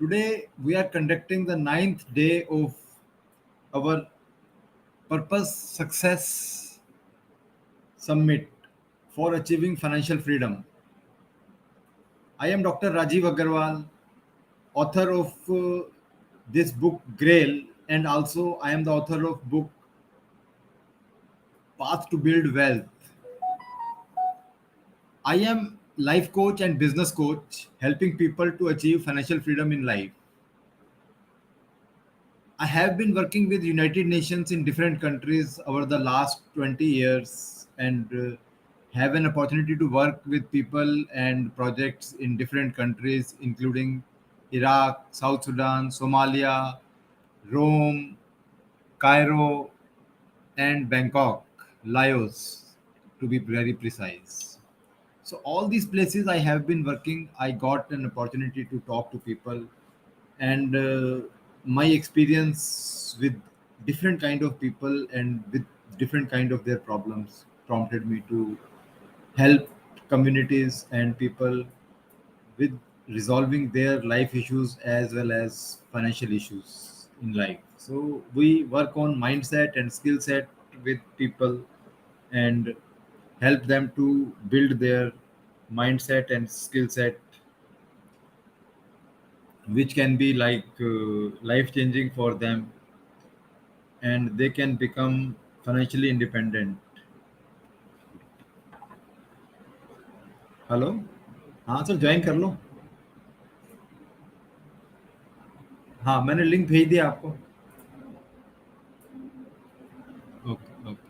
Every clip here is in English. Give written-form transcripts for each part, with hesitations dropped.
Today, we are conducting the ninth day of our Purpose Success Summit for achieving financial freedom. I am Dr. Rajiv Agarwal, author of this book Grail, and also I am the author of book Path to Build Wealth. I am life coach and business coach, helping people to achieve financial freedom in life. I have been working with United Nations in different countries over the last 20 years and have an opportunity to work with people and projects in different countries, including Iraq, South Sudan, Somalia, Rome, Cairo, and Bangkok, Laos, to be very precise. So all these places I have been working, I got an opportunity to talk to people, and my experience with different kind of people and with different kind of their problems prompted me to help communities and people with resolving their life issues as well as financial issues in life. So we work on mindset and skill set with people and help them to build their mindset and skill set, which can be like life changing for them, and they can become financially independent. Hello. हाँ sir, join कर लो. हाँ, मैंने link भेज दिया आपको. Okay okay.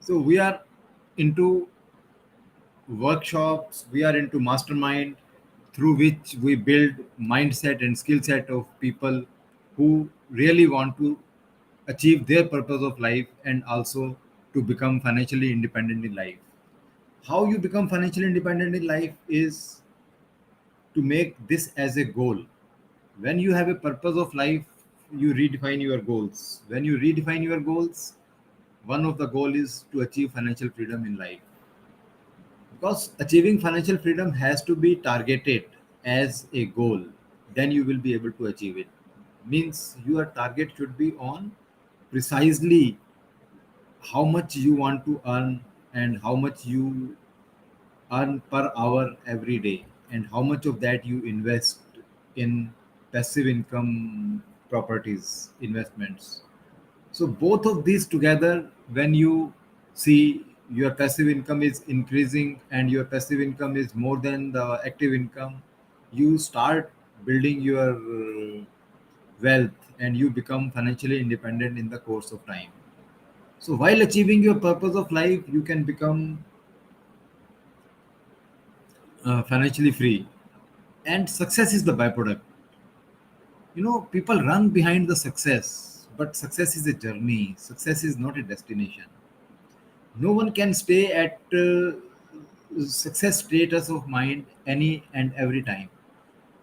So we are into workshops, we are into mastermind, through which we build mindset and skill set of people who really want to achieve their purpose of life and also to become financially independent in life. How you become financially independent in life is to make this as a goal. When you have a purpose of life, you redefine your goals. When you redefine your goals, one of the goal is to achieve financial freedom in life, because achieving financial freedom has to be targeted as a goal. Then you will be able to achieve it. Means your target should be on precisely how much you want to earn and how much you earn per hour every day, and how much of that you invest in passive income properties investments. So both of these together, when you see your passive income is increasing and your passive income is more than the active income, you start building your wealth and you become financially independent in the course of time. So while achieving your purpose of life, you can become financially free, and success is the byproduct. People run behind the success, but success is a journey. Success is not a destination. No one can stay at success status of mind any and every time.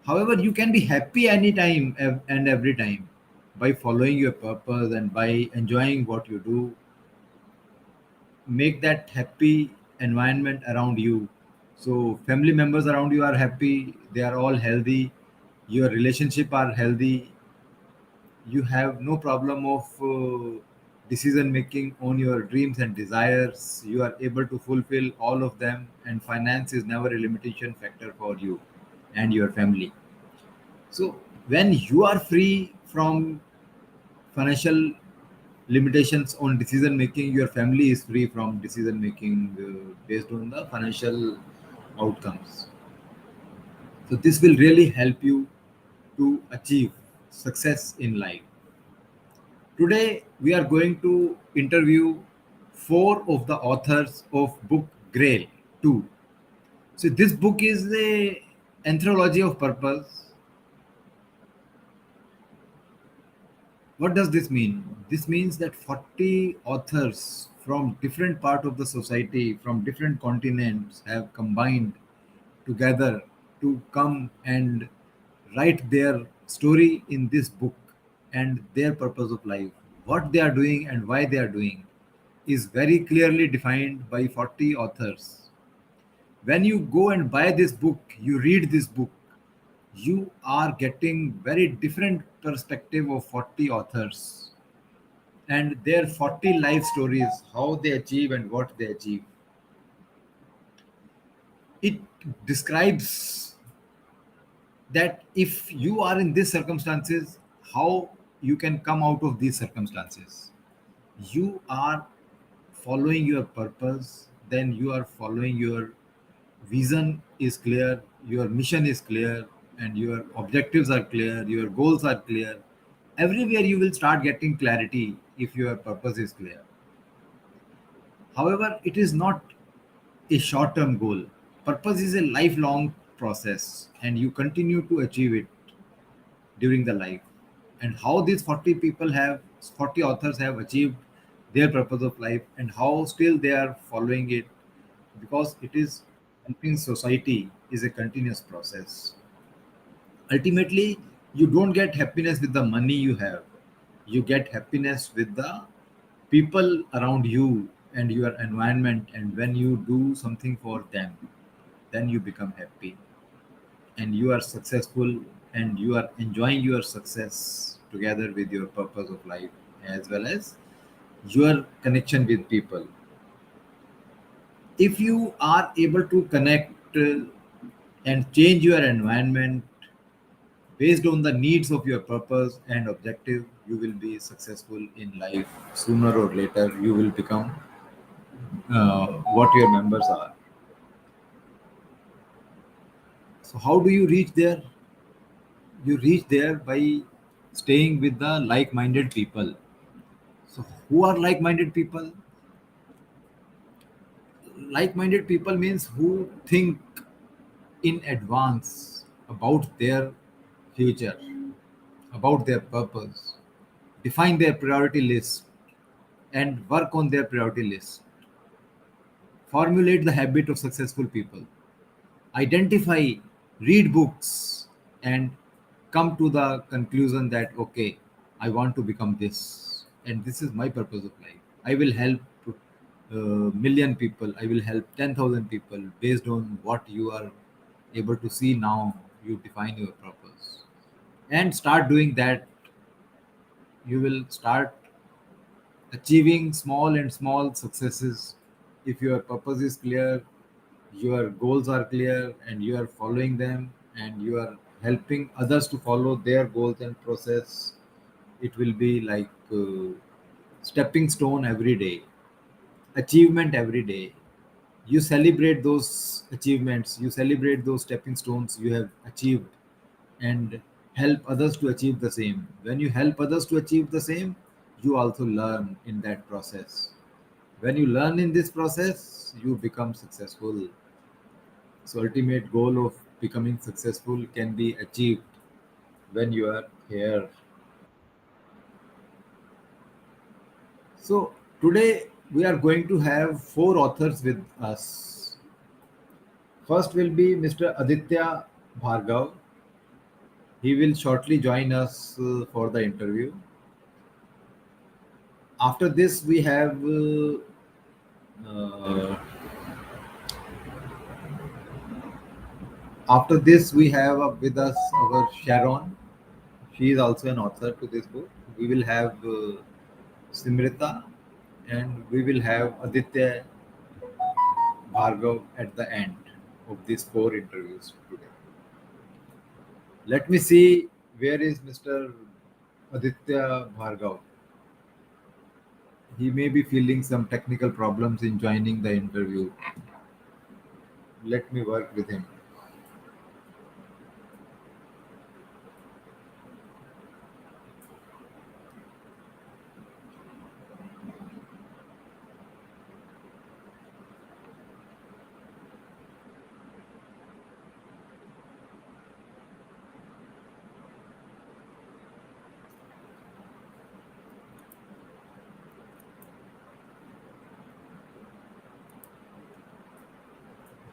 However, you can be happy anytime and every time by following your purpose and by enjoying what you do. Make that happy environment around you. So family members around you are happy, they are all healthy, your relationship are healthy, you have no problem of decision making on your dreams and desires, you are able to fulfill all of them, and finance is never a limitation factor for you and your family. So when you are free from financial limitations on decision making, your family is free from decision making based on the financial outcomes. So this will really help you to achieve success in life. Today, we are going to interview four of the authors of book Grail 2. So this book is a anthology of purpose. What does this mean? This means that 40 authors from different part of the society, from different continents, have combined together to come and write their story in this book, and their purpose of life, what they are doing and why they are doing, is very clearly defined by 40 authors. When you go and buy this book, you read this book, you are getting very different perspective of 40 authors and their 40 life stories, how they achieve and what they achieve. It describes that if you are in these circumstances, how you can come out of these circumstances. You are following your purpose, then you are following your vision is clear, your mission is clear, and your objectives are clear, your goals are clear. Everywhere you will start getting clarity if your purpose is clear. However, it is not a short term goal. Purpose is a lifelong process, and you continue to achieve it during the life. And how these 40 authors have achieved their purpose of life, and how still they are following it, because it is helping society is a continuous process. Ultimately, you don't get happiness with the money you have, you get happiness with the people around you and your environment, and when you do something for them, then you become happy and you are successful, and you are enjoying your success together with your purpose of life, as well as your connection with people. If you are able to connect and change your environment based on the needs of your purpose and objective, you will be successful in life. Sooner or later you will become what your members are. So how do you reach there? You reach there by staying with the like-minded people. So who are like-minded people? Like-minded people means who think in advance about their future, about their purpose, define their priority list, and work on their priority list. Formulate the habit of successful people. Identify, read books, and come to the conclusion that, okay, I want to become this, and this is my purpose of life. I will help million people, I will help 10,000 people. Based on what you are able to see now, you define your purpose and start doing that. You will start achieving small and small successes. If your purpose is clear, your goals are clear, and you are following them, and you are helping others to follow their goals and process, it will be like stepping stone every day, achievement every day. You celebrate those achievements, you celebrate those stepping stones you have achieved, and help others to achieve the same. When you help others to achieve the same, you also learn in that process. When you learn in this process, you become successful. So ultimate goal of becoming successful can be achieved when you are here. So today we are going to have four authors with us. First will be Mr. Aditya Bhargav. He will shortly join us for the interview. After this, we have uh, after this we have with us our Sharon. She is also an author to this book. We will have Simrita, and we will have Aditya Bhargav at the end of these four interviews today. Let me see, where is Mr. Aditya Bhargav. He may be feeling some technical problems in joining the interview. Let me work with him.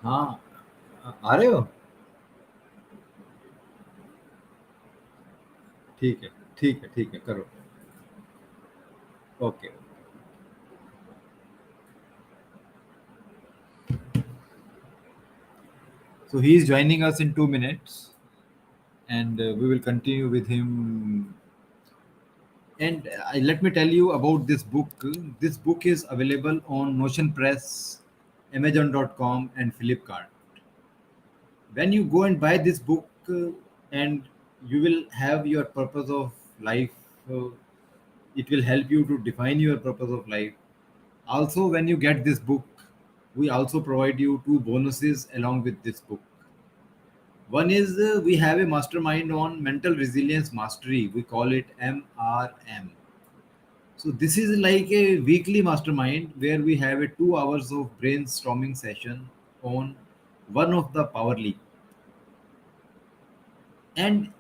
हाँ, आ रहे हो? ठीक है, ठीक है, ठीक है, करो। Okay. So he is joining us in 2 minutes, and we will continue with him. And let me tell you about this book. This book is available on Notion Press, Amazon.com, and Flipkart. When you go and buy this book, and you will have your purpose of life, uh, it will help you to define your purpose of life. Also, when you get this book, we also provide you two bonuses along with this book. One is we have a mastermind on mental resilience mastery. We call it MRM. So this is like a weekly mastermind where we have a 2 hours of brainstorming session on one of the power leap. And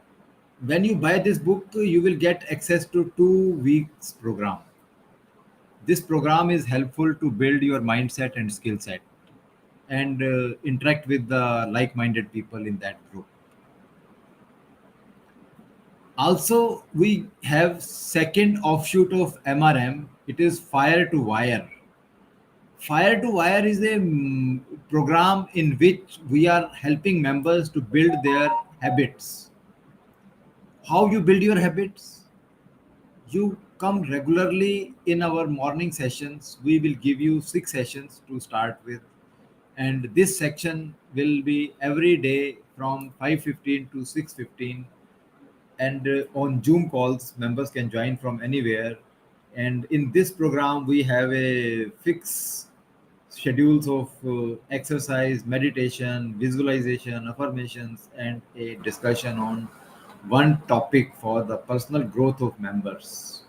when you buy this book, you will get access to 2 weeks program. This program is helpful to build your mindset and skill set, and interact with the like-minded people in that group. Also, we have second offshoot of MRM. It is Fire to Wire. Fire to Wire is a program in which we are helping members to build their habits. How you build your habits? You come regularly in our morning sessions. We will give you 6 sessions to start with, and this section will be every day from 5:15 to 6:15. And on Zoom calls, members can join from anywhere. And in this program, we have a fixed schedules of exercise, meditation, visualization, affirmations, and a discussion on one topic for the personal growth of members.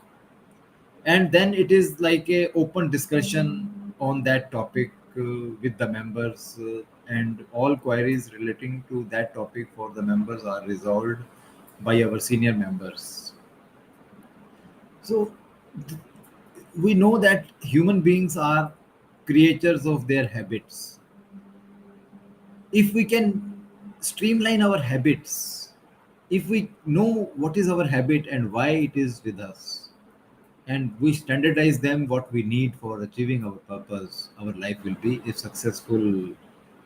And then it is like a open discussion on that topic with the members, and all queries relating to that topic for the members are resolved by our senior members. So we know that human beings are creatures of their habits. If we can streamline our habits, if we know what is our habit and why it is with us, and we standardize them what we need for achieving our purpose, our life will be a successful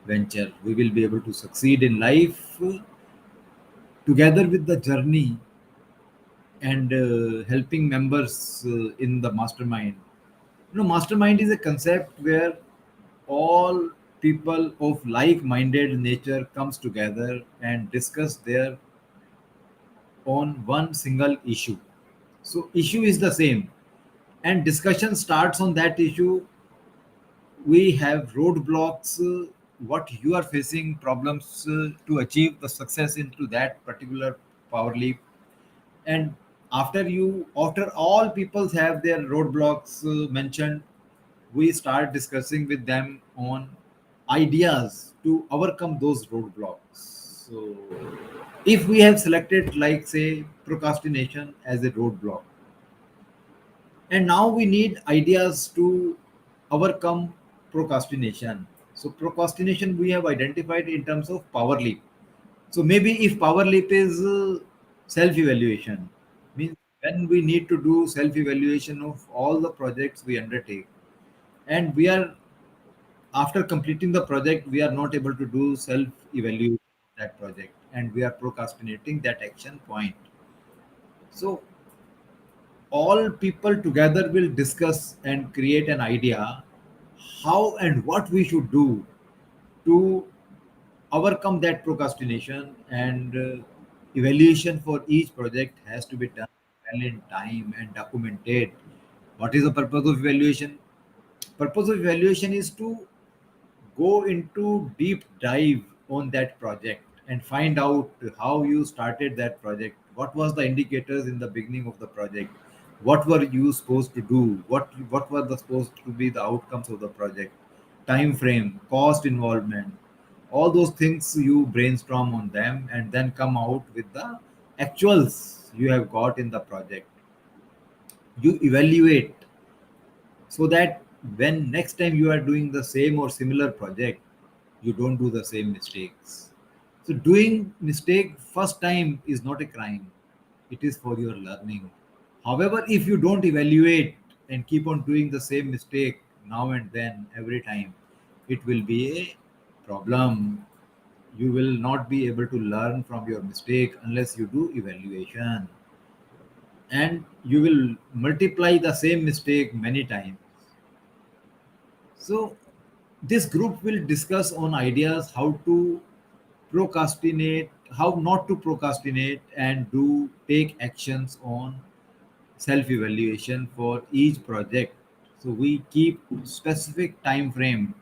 venture. We will be able to succeed in life together with the journey, and helping members in the mastermind. Mastermind is a concept where all people of like-minded nature comes together and discuss their on one single issue. So issue is the same, and discussion starts on that issue. We have roadblocks, what you are facing problems to achieve the success into that particular power leap. And after all peoples have their roadblocks mentioned, we start discussing with them on ideas to overcome those roadblocks. So if we have selected, like, say, procrastination as a roadblock, and now we need ideas to overcome procrastination. So procrastination we have identified in terms of power leap. So maybe if power leap is self evaluation, means when we need to do self evaluation of all the projects we undertake, and we are, after completing the project, we are not able to do self evaluation of that project, and we are procrastinating that action point. So all people together will discuss and create an idea how and what we should do to overcome that procrastination. And evaluation for each project has to be done well in time and documented. What is the purpose of evaluation? Purpose of evaluation is to go into deep dive on that project and find out how you started that project, what was the indicators in the beginning of the project, what were you supposed to do, what were the supposed to be the outcomes of the project, time frame, cost involvement. All those things you brainstorm on them and then come out with the actuals you have got in the project. You evaluate so that when next time you are doing the same or similar project, you don't do the same mistakes. So doing mistake first time is not a crime, it is for your learning. However, if you don't evaluate and keep on doing the same mistake now and then every time, it will be a problem. You will not be able to learn from your mistake unless you do evaluation, and you will multiply the same mistake many times. So this group will discuss on ideas how to procrastinate, how not to procrastinate, and do take actions on self evaluation for each project. So we keep specific time frame,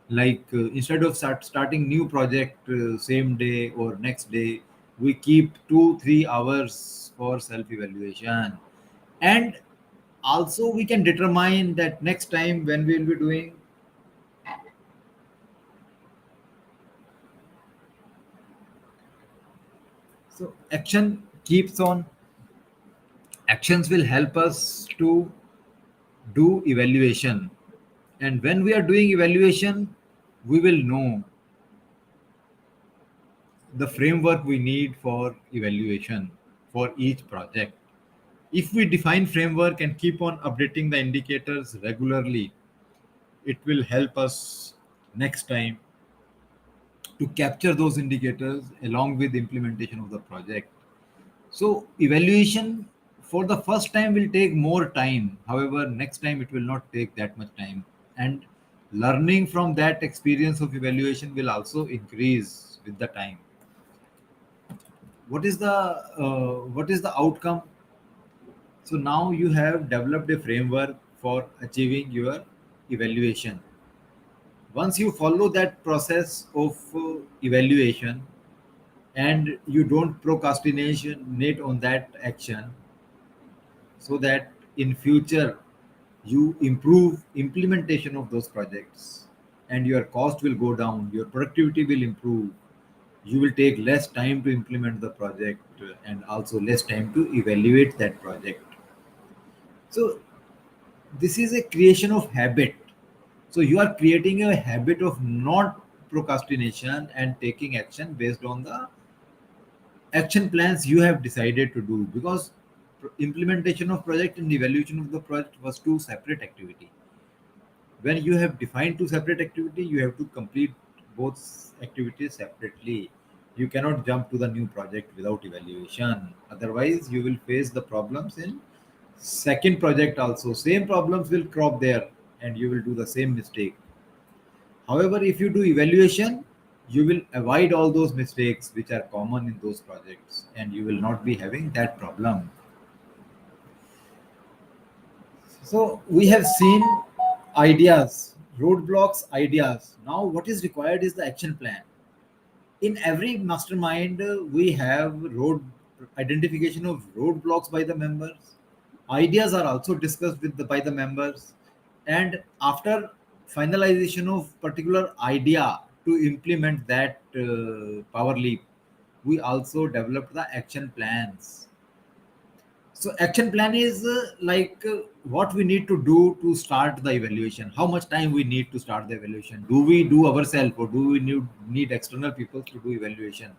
like instead of starting new project same day or next day, we keep 2 3 hours for self evaluation. And also we can determine that next time when we will be doing. So action keeps on. Actions will help us to do evaluation. And when we are doing evaluation, we will know the framework we need for evaluation for each project. If we define framework and keep on updating the indicators regularly, it will help us next time to capture those indicators along with implementation of the project. So evaluation for the first time will take more time. However, next time it will not take that much time. And learning from that experience of evaluation will also increase with the time. What is the outcome? So now you have developed a framework for achieving your evaluation. Once you follow that process of evaluation and you don't procrastinate on that action, so that in future you improve implementation of those projects, and your cost will go down, your productivity will improve, you will take less time to implement the project, and also less time to evaluate that project. So this is a creation of habit. So you are creating a habit of not procrastination and taking action based on the action plans you have decided to do, because implementation of project and evaluation of the project was two separate activity. When you have defined two separate activity, you have to complete both activities separately. You cannot jump to the new project without evaluation, otherwise you will face the problems in second project also. Same problems will crop there and you will do the same mistake. However, if you do evaluation, you will avoid all those mistakes which are common in those projects, and you will not be having that problem. So we have seen ideas, roadblocks, ideas. Now, what is required is the action plan. In every mastermind, we have road identification of roadblocks by the members. Ideas are also discussed by the members, and after finalization of particular idea to implement that power leap, we also developed the action plans. So action plan is what we need to do to start the evaluation. How much time we need to start the evaluation? Do we do ourselves or do we need external people to do evaluation?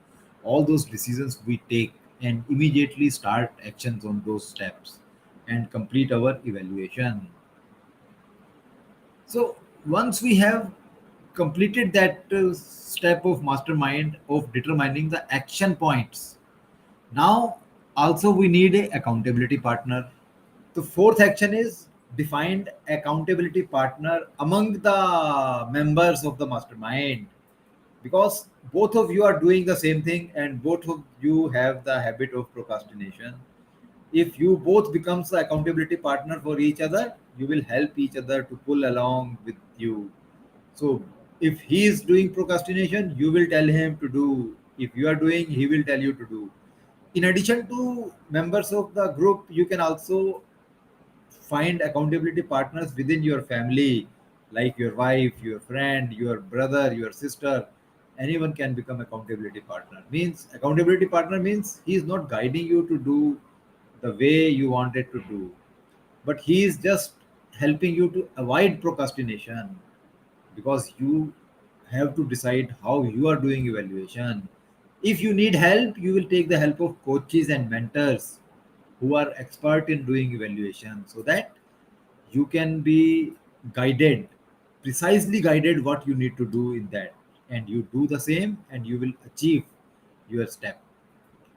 All those decisions we take and immediately start actions on those steps and complete our evaluation. So once we have completed that step of mastermind of determining the action points, now also we need a accountability partner. The fourth action is defined accountability partner among the members of the mastermind, because both of you are doing the same thing and both of you have the habit of procrastination. If you both becomes the accountability partner for each other, you will help each other to pull along with you. So if he is doing procrastination, you will tell him to do. If you are doing, he will tell you to do. In addition to members of the group, you can also find accountability partners within your family, like your wife, your friend, your brother, your sister. Anyone can become accountability partner. Means accountability partner means he is not guiding you to do the way you wanted to do, but he is just helping you to avoid procrastination, because you have to decide how you are doing evaluation. If you need help, you will take the help of coaches and mentors who are expert in doing evaluation, so that you can be guided, precisely guided what you need to do in that, and you do the same and you will achieve your step.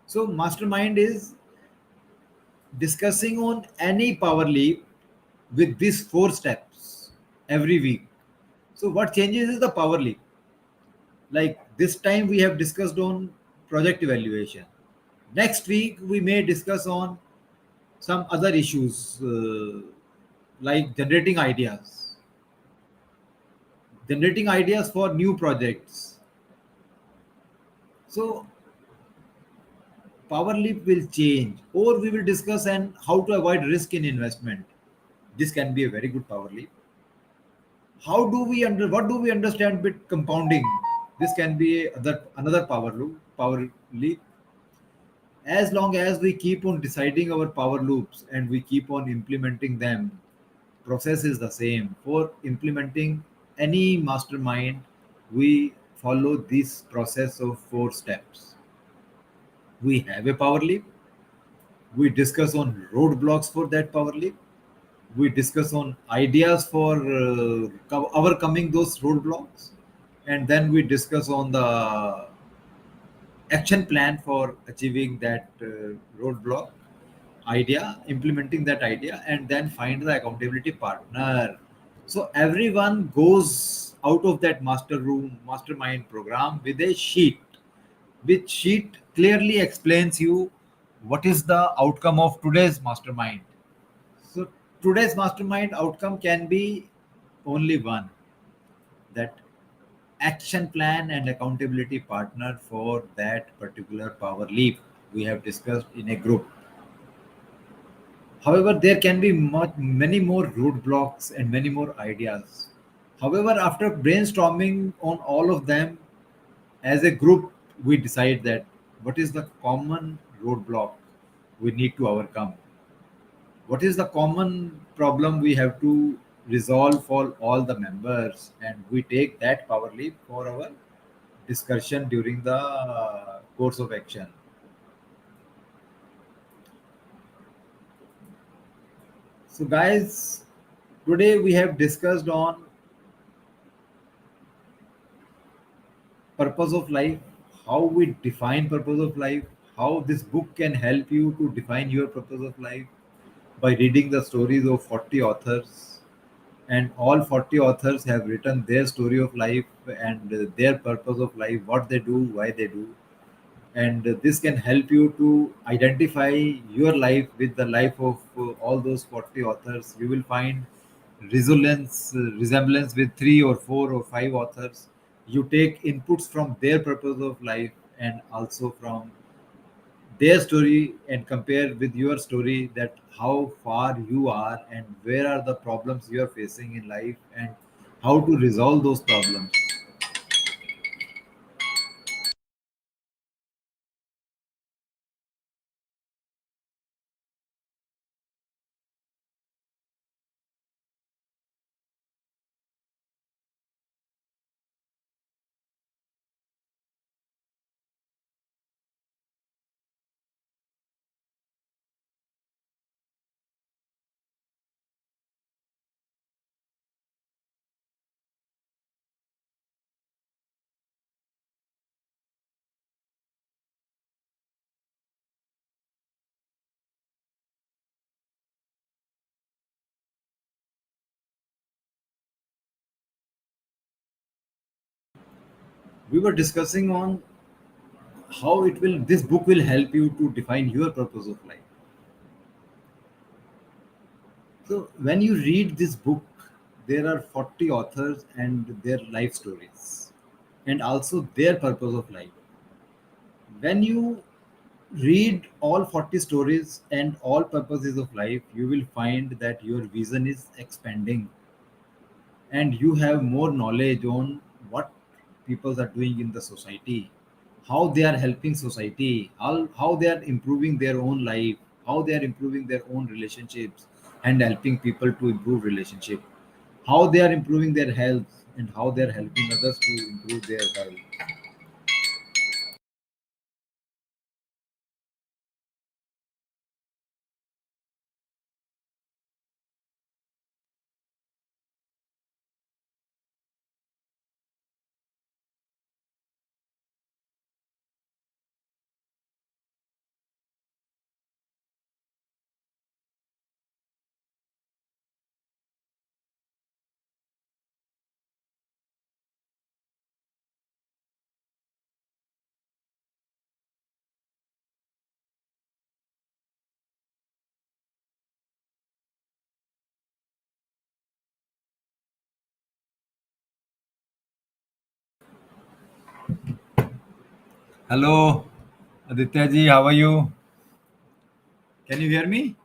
So mastermind is discussing on any power leap with these four steps every week. So what changes is the power leap. Like this time we have discussed on project evaluation. Next week we may discuss on some other issues, like generating ideas for new projects. So power leap will change, or we will discuss and how to avoid risk in investment. This can be a very good power leap. How do we under what do we understand with compounding? This can be another power leap. As long as we keep on deciding our power loops and we keep on implementing them, process is the same. For implementing any mastermind, we follow this process of four steps. We have a power leap. We discuss on roadblocks for that power leap. We discuss on ideas for overcoming those roadblocks, and then we discuss on the action plan for achieving that roadblock idea, implementing that idea, and then find the accountability partner. So everyone goes out of that mastermind program with a sheet, which sheet clearly explains you what is the outcome of today's mastermind. So today's mastermind outcome can be only one, that action plan and accountability partner for that particular power leap we have discussed in a group. However, there can be many more roadblocks and many more ideas. However, after brainstorming on all of them as a group, we decide that what is the common roadblock we need to overcome. What is the common problem we have to resolve for all the members, and we take that power leap for our discussion during the course of action. So guys, today we have discussed on purpose of life, how we define purpose of life, how this book can help you to define your purpose of life by reading the stories of 40 authors. And all 40 authors have written their story of life and their purpose of life, what they do, why they do. And this can help you to identify your life with the life of all those 40 authors. You will find resemblance with three or four or five authors. You take inputs from their purpose of life and also from their story and compare with your story, that how far you are and where are the problems you are facing in life and how to resolve those problems. We were discussing on how it will this book will help you to define your purpose of life. So when you read this book, there are 40 authors and their life stories and also their purpose of life. When you read all 40 stories and all purposes of life, you will find that your vision is expanding and you have more knowledge on what people are doing in the society, how they are helping society, how they are improving their own life, how they are improving their own relationships and helping people to improve relationship, how they are improving their health and how they are helping others to improve their health. Hello, Aditya ji, how are you? Can you hear me?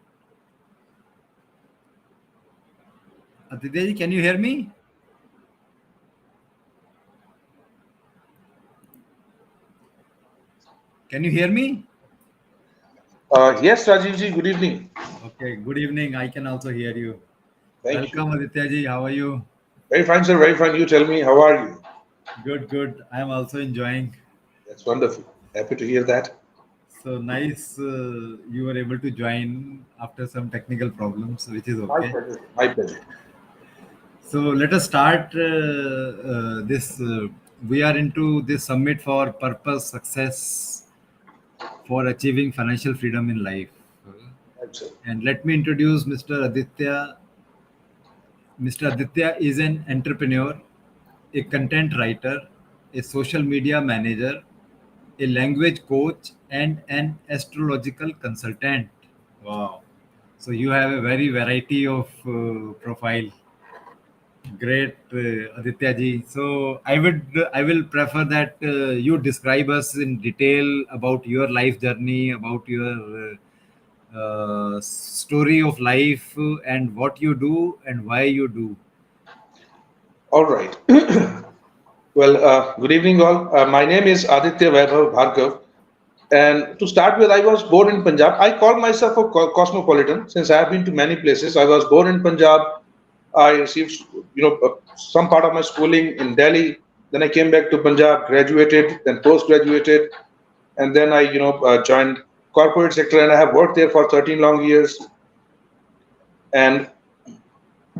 Aditya ji, can you hear me? Can you hear me? Yes, Rajivji, good evening. Okay, good evening. I can also hear you. Thank you. Welcome, Aditya ji. How are you? Very fine, sir. Very fine. You tell me, how are you? Good, good. I am also enjoying. That's wonderful. Happy to hear that. So nice you were able to join after some technical problems, which is My okay. pleasure. My pleasure. So let us start this. We are into this summit for purpose, success, for achieving financial freedom in life. Right, sir. And let me introduce Mr. Aditya. Mr. Aditya is an entrepreneur, a content writer, a social media manager, a language coach, and an astrological consultant. Wow. So you have a very variety of profile. Great, Aditya ji. So I will prefer that you describe us in detail about your life journey, about your story of life, and what you do and why you do. All right. Well, good evening, all. My name is Aditya Bhargava. And to start with, I was born in Punjab. I call myself a cosmopolitan since I have been to many places. I was born in Punjab. I received, some part of my schooling in Delhi. Then I came back to Punjab, graduated, then post-graduated, and then I, joined corporate sector, and I have worked there for 13 long years. And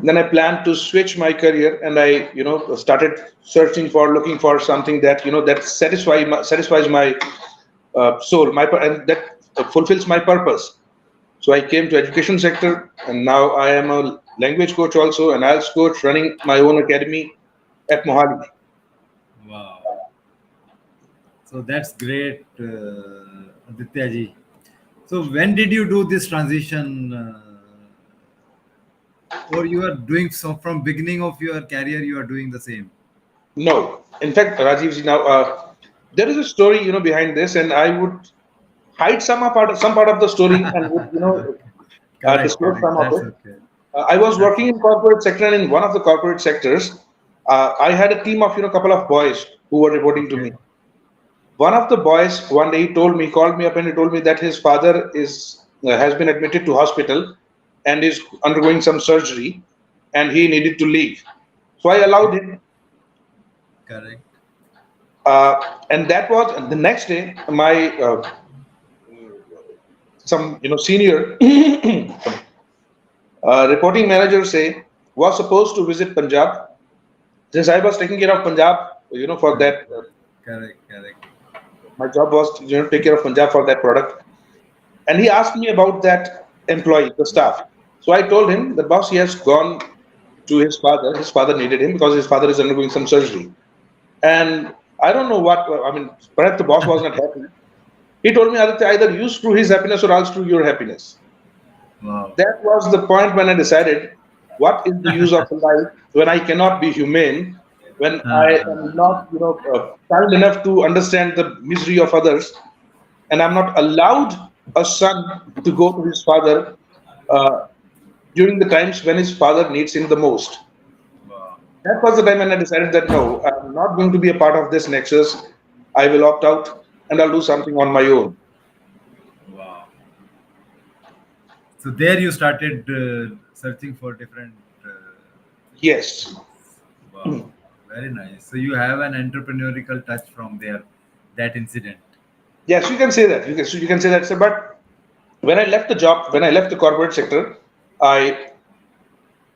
then I planned to switch my career, and I, started searching for, looking for something that, that satisfies my soul, and that fulfills my purpose. So I came to education sector, and now I am a language coach also, an IELTS coach, running my own academy at Mohali. Wow. So that's great, Aditya ji. So when did you do this transition, or you are doing so from beginning of your career? You are doing the same. No, in fact, Rajivji, now there is a story, behind this, and I would hide some part of the story and would, Correct, disclose correct. some of That's it. okay. I was That's working okay. in corporate sector, and in one of the corporate sectors, I had a team of, couple of boys who were reporting to me. Okay. One of the boys one day called me up, and he told me that his father is has been admitted to hospital and is undergoing some surgery, and he needed to leave. So I allowed Okay. him, Correct. and that was the next day. My some senior reporting manager say was supposed to visit Punjab since I was taking care of Punjab. For Correct. that, Correct. Correct. my job was to take care of Punjab for that product. And he asked me about that employee, the staff. So I told him the boss, he has gone to his father. His father needed him because his father is undergoing some surgery. And I don't know what, I mean, perhaps the boss was not happy. He told me, Aditya, either you screw his happiness or I'll screw your happiness. Wow. That was the point when I decided, what is the use of life when I cannot be humane, when I am not, kind enough to understand the misery of others, and I'm not allowed a son to go to his father uh, during the times when his father needs him the most. Wow. That was the time when I decided that no, I'm not going to be a part of this nexus. I will opt out and I'll do something on my own. Wow. So there you started searching for different Yes, things. Wow. Very nice. So you have an entrepreneurial touch from there, that incident. yes, you can say that. You can say that. Sir. But when I left the job, when I left the corporate sector, I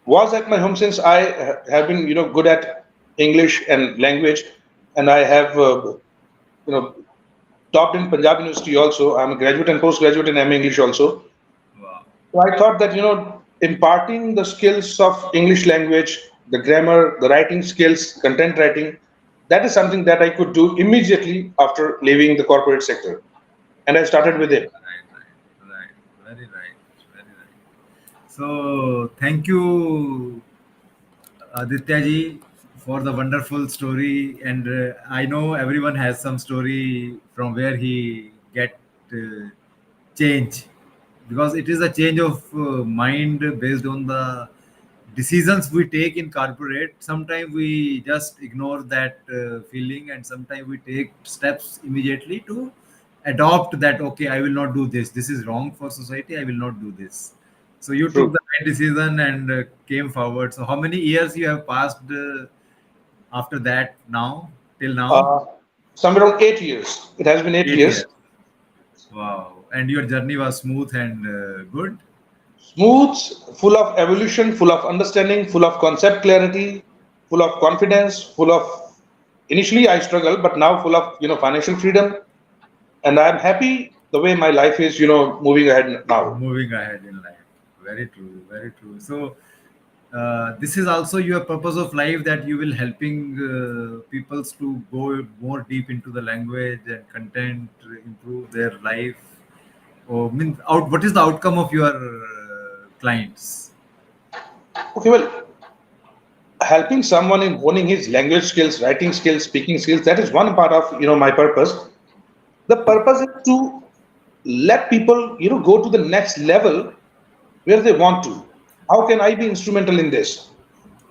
was at my home since I have been, good at English and language, and I have, you know, topped in Punjab University also. I'm a graduate and postgraduate in MA English also. Wow. So I thought that, imparting the skills of English language, the grammar, the writing skills, content writing, that is something that I could do immediately after leaving the corporate sector. And I started with Right, it. right, right, right. Very right, very right. So thank you, Aditya ji, for the wonderful story. And I know everyone has some story from where he get uh, change, because it is a change of mind based on the decisions we take in corporate. Sometimes we just ignore that feeling, and sometimes we take steps immediately to adopt that. Okay, I will not do this. This is wrong for society. I will not do this. So you took True. the right decision and came forward. So how many years you have passed after that now, till now? Uh, Somewhere around 8 years. It has been eight 8 years. years. Wow. And your journey was smooth and good. Smooth, full of evolution, full of understanding, full of concept clarity, full of confidence, full of. Initially, I struggled, but now full of financial freedom, and I'm happy the way my life is moving ahead now. Moving ahead in life. Very true, very true. So this is also your purpose of life, that you will helping peoples to go more deep into the language and content, improve their life. Or mean out, what is the outcome of your clients? Okay, well, helping someone in honing his language skills, writing skills, speaking skills, that is one part of my purpose. The purpose is to let people go to the next level where they want to. How can I be instrumental in this?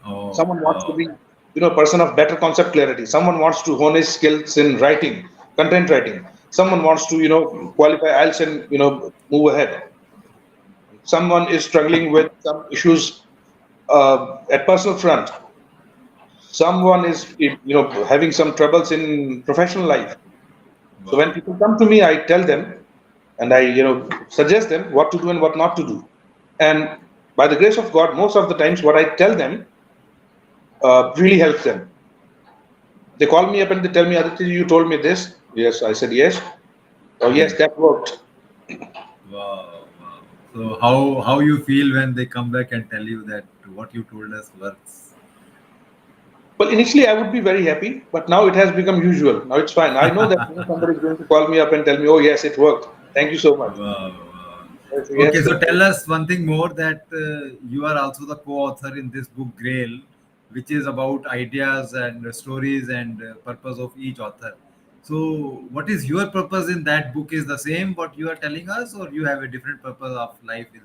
Oh, Someone wants to wow. be a person of better concept clarity. Someone wants to hone his skills in writing, content writing. Someone wants to qualify IELTS and move ahead. Someone is struggling with some issues at personal front. Someone is having some troubles in professional life. So when Wow. people come to me, I tell them and I suggest them what to do and what not to do. And by the grace of God, most of the times what I tell them really helps them. They call me up and they tell me, Aditya, you told me this. Yes, I said yes. Oh yes, Hmm. that worked. Wow, wow. So how you feel when they come back and tell you that what you told us works? Well, initially I would be very happy, but now it has become usual. Now it's fine. I know that somebody is going to call me up and tell me, oh yes, it worked. Thank you so much. Wow, wow. Yes, Okay, yes, so thank you. tell us one thing more, that you are also the co-author in this book Grail, which is about ideas and stories and purpose of each author. So, what is your purpose in that book? Is the same what you are telling us, or you have a different purpose of life in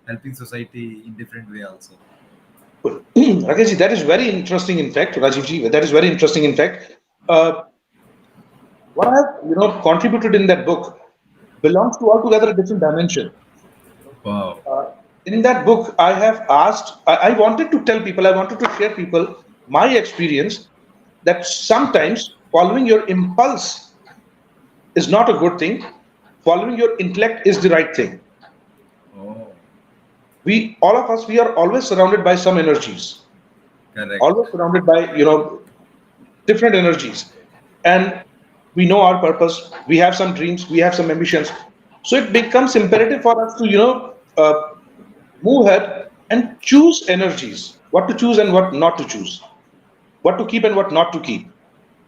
helping society in different way also? Well, Rakeshji, that is very interesting. In fact, Rajivji, that is very interesting. In fact, uh, what I have contributed in that book belongs to altogether a different dimension. Wow. Uh, in that book, I have asked. I wanted to tell people. I wanted to share people my experience that sometimes following your impulse is not a good thing. Following your intellect is the right thing. Oh, We, all of us, we are always surrounded by some energies, correct. always surrounded by different energies, and we know our purpose. We have some dreams, we have some ambitions. So it becomes imperative for us to move ahead and choose energies, what to choose and what not to choose, what to keep and what not to keep.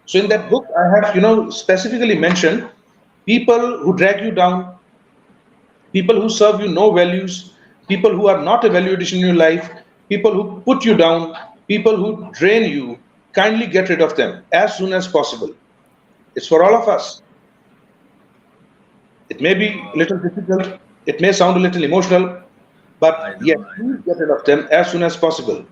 So in that Wow. book, I have specifically mentioned people who drag you down, people who serve you no values, people who are not a value addition in your life, people who put you down, people who drain you. Kindly get rid of them as soon as possible. It's for all of us. It may be a Wow. little difficult, it may sound a little emotional, I but know, yes, I know. please get rid of them as soon as possible.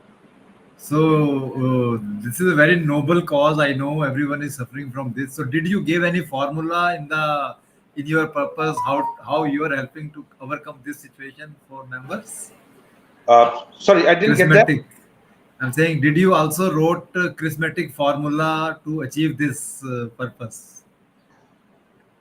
So this is a very noble cause. I know everyone is suffering from this. So did you give any formula in your purpose, how you are helping to overcome this situation for members? Sorry, I didn't get that. Charismatic. I'm saying, did you also wrote a charismatic formula to achieve this purpose?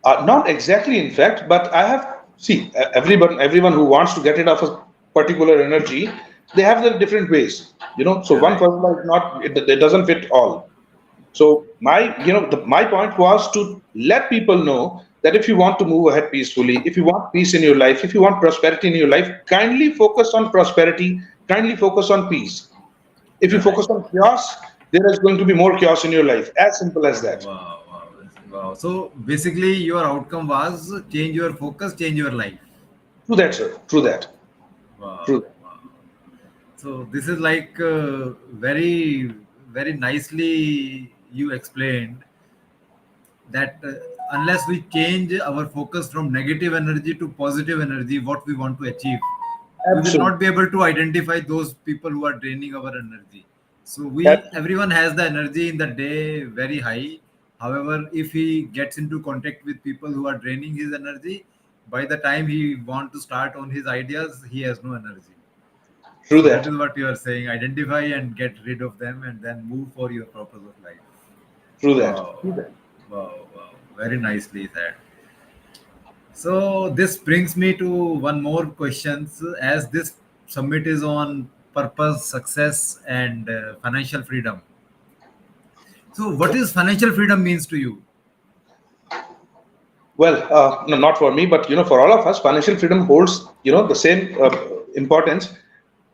Not exactly, in fact, but I have see everyone who wants to get rid of a particular energy, they have their different ways. So one Correct. formula is not it doesn't fit all. So my point was to let people know that if you want to move ahead peacefully, if you want peace in your life, if you want prosperity in your life, kindly focus on prosperity, kindly focus on peace. If you Correct. focus on chaos, there is going to be more chaos in your life. As simple as that. Wow, wow, wow. So basically, your outcome was change your focus, change your life. True that, sir. True that. Wow, True. wow. So this is like very, very nicely you explained that. unless we change our focus from negative energy to positive energy, what we want to achieve, we will Absolutely. not be able to identify those people who are draining our energy. So we Absolutely. everyone has the energy in the day very high. However, if he gets into contact with people who are draining his energy, by the time he want to start on his ideas, he has no energy. True So that that. is what you are saying. Identify and get rid of them, and then move for your purpose of life. True that. Wow, wow, wow! Very nicely said. So this brings me to one more questions. As this summit is on purpose, success, and financial freedom. So, what is financial freedom means to you? Well, no, not for me, but for all of us, financial freedom holds the same importance.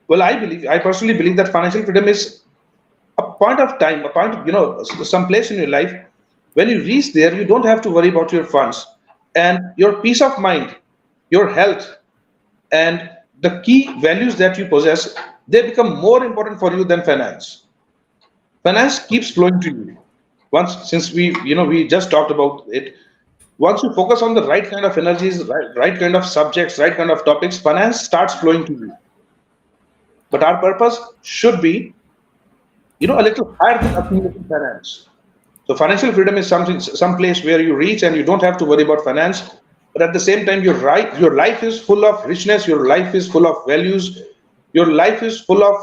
Well, I personally believe that financial freedom is a point of time, a point of some place in your life. When you reach there, you don't have to worry about your funds and your peace of mind, your health, and the key values that you possess. They become more important for you than finance. Finance keeps flowing to you. Once, since we just talked about it, once you focus on the right kind of energies, right kind of subjects, right kind of topics, finance starts flowing to you. But our purpose should be, a little higher than accumulating finance. So financial freedom is something, some place where you reach and you don't have to worry about finance. But at the same time, you're right. Your life is full of richness. Your life is full of values. Your life is full of,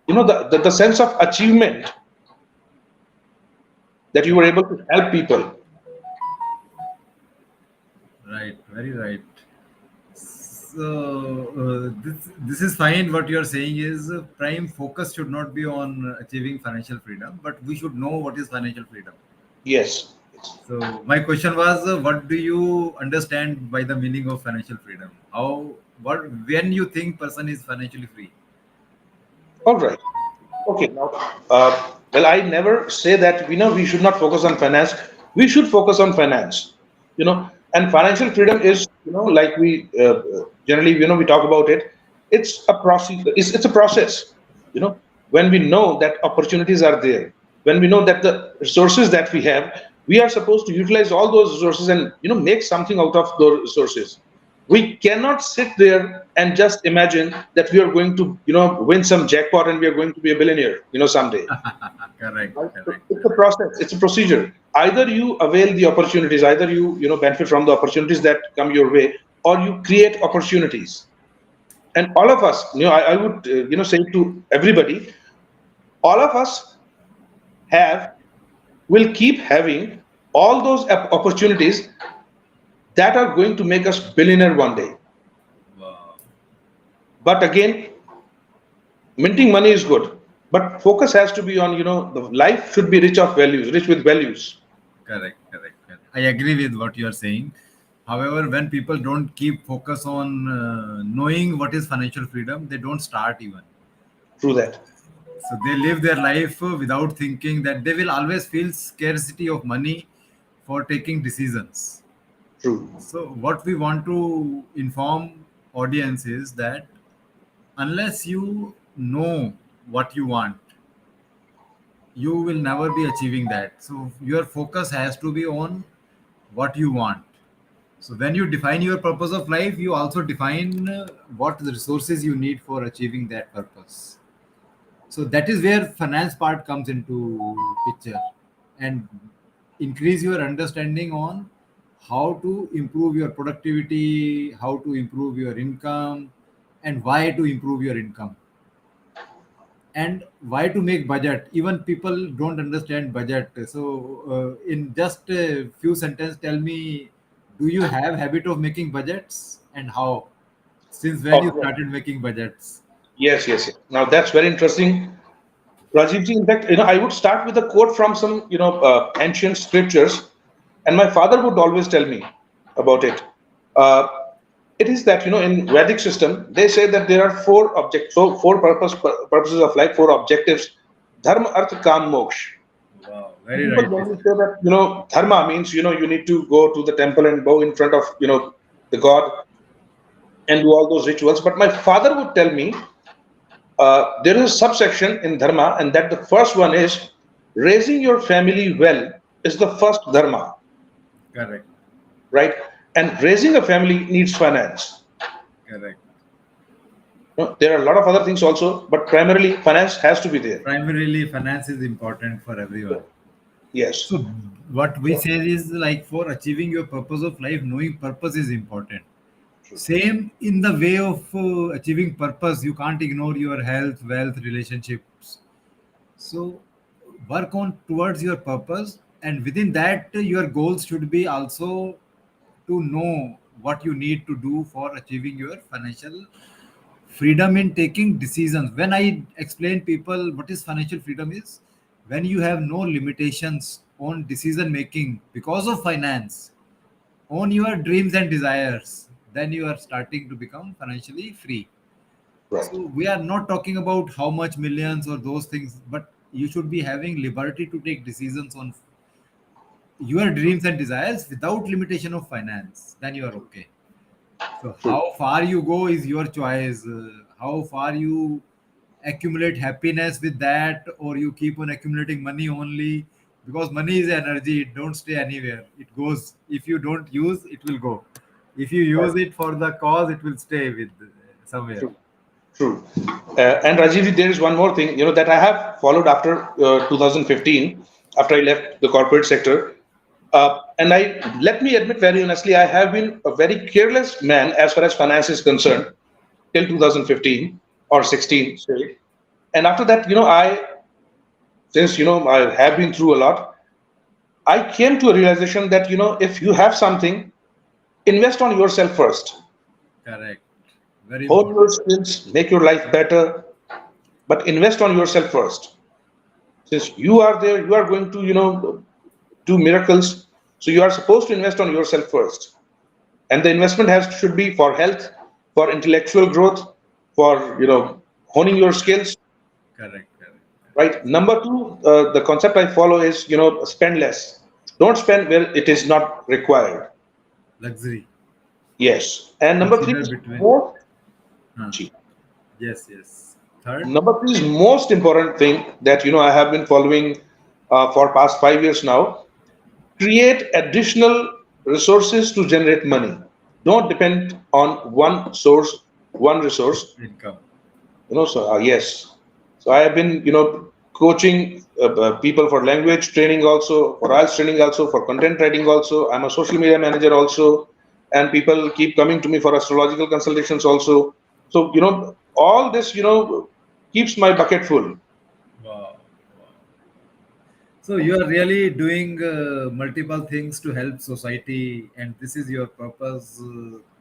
the sense of achievement that you were able to help people. Right, very right. So this is fine. What you are saying is prime focus should not be on achieving financial freedom, but we should know what is financial freedom. Yes. So my question was, what do you understand by the meaning of financial freedom? How, what, when you think person is financially free? All right. Okay. Now, well, I never say that we should not focus on finance. We should focus on finance. And financial freedom is like we generally we talk about it. It's a process. It's a process. When we know that opportunities are there, when we know that the resources that we have, we are supposed to utilize all those resources and make something out of those resources. We cannot sit there and just imagine that we are going to win some jackpot and we are going to be a billionaire someday. Correct, Right? So correct, it's a correct. process, it's a procedure. Either you avail the opportunities, either you benefit from the opportunities that come your way, or you create opportunities. And all of us, I would say to everybody, all of us have, will keep having all those opportunities that are going to make us billionaire one day. Wow. But again, minting money is good, but focus has to be on the life should be rich of values, rich with values. Correct, correct, correct. I agree with what you are saying. However, when people don't keep focus on knowing what is financial freedom, they don't start even. Through that. So they live their life without thinking that they will always feel scarcity of money for taking decisions. True. So what we want to inform audience is that unless you know what you want, you will never be achieving that. So your focus has to be on what you want. So when you define your purpose of life, you also define what the resources you need for achieving that purpose. So that is where finance part comes into picture, and increase your understanding on how to improve your productivity, how to improve your income, and why to improve your income, and why to make budget. Even people don't understand budget. So in just a few sentences, tell me, do you have habit of making budgets, and how, since when you Oh, yes. started making budgets? Yes, yes, yes. Now that's very interesting, Rajivji. In fact, I would start with a quote from some, ancient scriptures, and my father would always tell me about it. Uh, it is that in Vedic system they say that there are four purposes of life, four objectives: dharma, artha, kam, moksha. Wow, And very people rightly generally said. say that dharma means you need to go to the temple and bow in front of the god and do all those rituals. But my father would tell me there is a subsection in dharma, and that the first one is raising your family well is the first dharma. Correct. right? And raising a family needs finance. Correct. There are a lot of other things also, but primarily finance has to be there. Primarily, finance is important for everyone. Yes. So, what we say is like for achieving your purpose of life, knowing purpose is important. True. Same in the way of achieving purpose, you can't ignore your health, wealth, relationships. So, work on towards your purpose, and within that, your goals should be also to know what you need to do for achieving your financial freedom in taking decisions. When I explain people what is financial freedom is, when you have no limitations on decision making because of finance, on your dreams and desires, then you are starting to become financially free. Right. So we are not talking about how much millions or those things, but you should be having liberty to take decisions on your dreams and desires without limitation of finance. Then you are okay. So True. how far you go is your choice. How far you accumulate happiness with that, or you keep on accumulating money only, because money is energy. It don't stay anywhere. It goes. If you don't use, it will go. If you Right. use it for the cause, it will stay with somewhere. True. True. And Rajiv, there is one more thing, that I have followed after 2015, after I left the corporate sector. And let me admit very honestly, I have been a very careless man as far as finance is concerned till 2015 or 16, say. And after that, since, I have been through a lot, I came to a realization that, if you have something, invest on yourself first. Correct. Very Hone your important. skills, make your life better, but invest on yourself first. Since you are there, you are going to, do miracles. So you are supposed to invest on yourself first. And the investment has should be for health, for intellectual growth, for, honing your skills, Correct. Correct. right? Number two, the concept I follow is, spend less. Don't spend where it is not required. Luxury. Yes. And number three Consider is between. most, Huh. Yes. Yes. Third. number three is most important thing that, I have been following for past 5 years now. Create additional resources to generate money. Don't depend on one source, one resource. Income. So yes. So I have been, coaching people for language training also, for IELTS training also, for content writing also. I'm a social media manager also, and people keep coming to me for astrological consultations also. So, all this, keeps my bucket full. Wow. So you are really doing multiple things to help society, and this is your purpose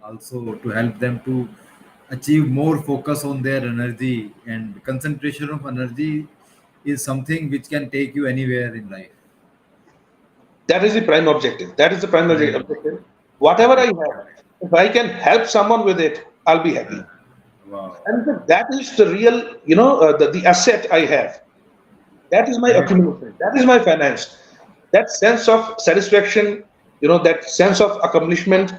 also to help them to achieve more focus on their energy, and concentration of energy is something which can take you anywhere in life. That is the prime objective. That is the primary Prime. objective. Whatever I Correct. have, Correct. if I can help someone with it, I'll be happy. Wow. And that is the real, the asset I have. That is my Very true. accumulation. That is my finance. That sense of satisfaction, that sense of accomplishment,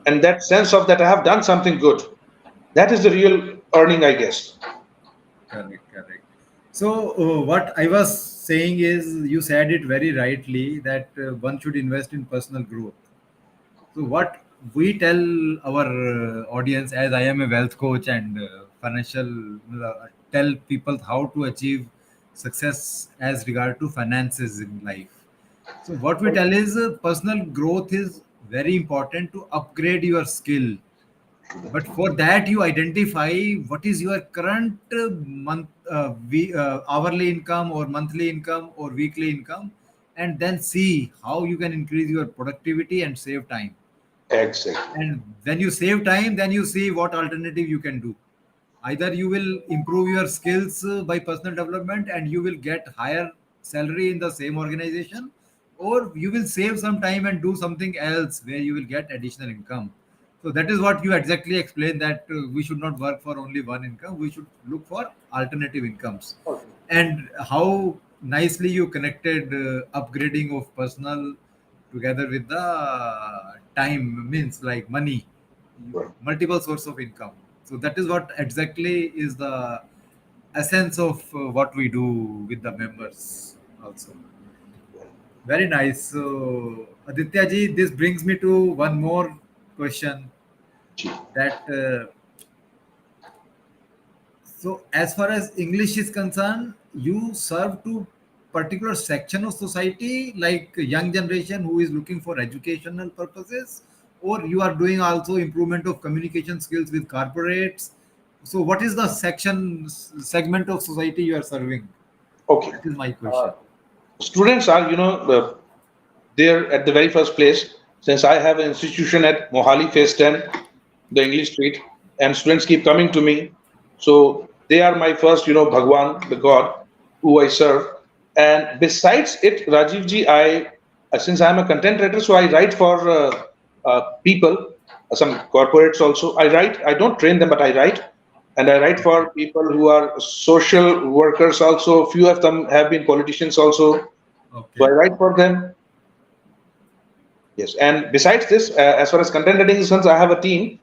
and that sense of that I have done something good. That is the real earning, I guess. Correct. Correct. So what I was saying is, you said it very rightly that one should invest in personal growth. So, what we tell our audience, as I am a wealth coach and financial, tell people how to achieve success as regard to finances in life. So, what we tell is personal growth is very important to upgrade your skill. But for that, you identify what is your current hourly income or monthly income or weekly income, and then see how you can increase your productivity and save time. Exactly. And when you save time, then you see what alternative you can do. Either you will improve your skills by personal development and you will get higher salary in the same organization, or you will save some time and do something else where you will get additional income. So that is what you exactly explained, that we should not work for only one income, we should look for alternative incomes. And how nicely you connected upgrading of personal together with the time, means like money, Right. multiple source of income. So that is what exactly is the essence of what we do with the members also. Very nice. So Aditya ji, this brings me to one more question that so as far as English is concerned, you serve to particular section of society like young generation who is looking for educational purposes, or you are doing also improvement of communication skills with corporates. So what is the segment of society you are serving? Okay. That is my Uh, question. Students are, there at the very first place, since I have an institution at Mohali Phase 10, the English Street, and students keep coming to me. So they are my first, Bhagwan, the God, who I serve. And besides it, Rajiv ji, since I am a content writer, so I write for people, some corporates also. I write, I don't train them, but I write. And I write Okay. for people who are social workers also. Few of them have been politicians also. So I Okay. write for them. Yes, and besides this, as far as content writing is concerned, I have a team,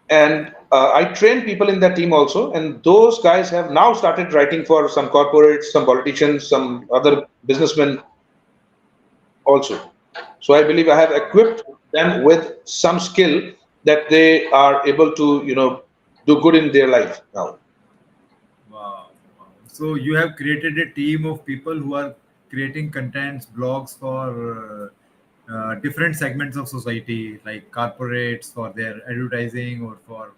and I train people in that team also. And those guys have now started writing for some corporates, some politicians, some other businessmen also. So I believe I have equipped them with some skill that they are able to, do good in their life now. Wow. Wow. So you have created a team of people who are creating contents, blogs for different segments of society, like corporates for their advertising or for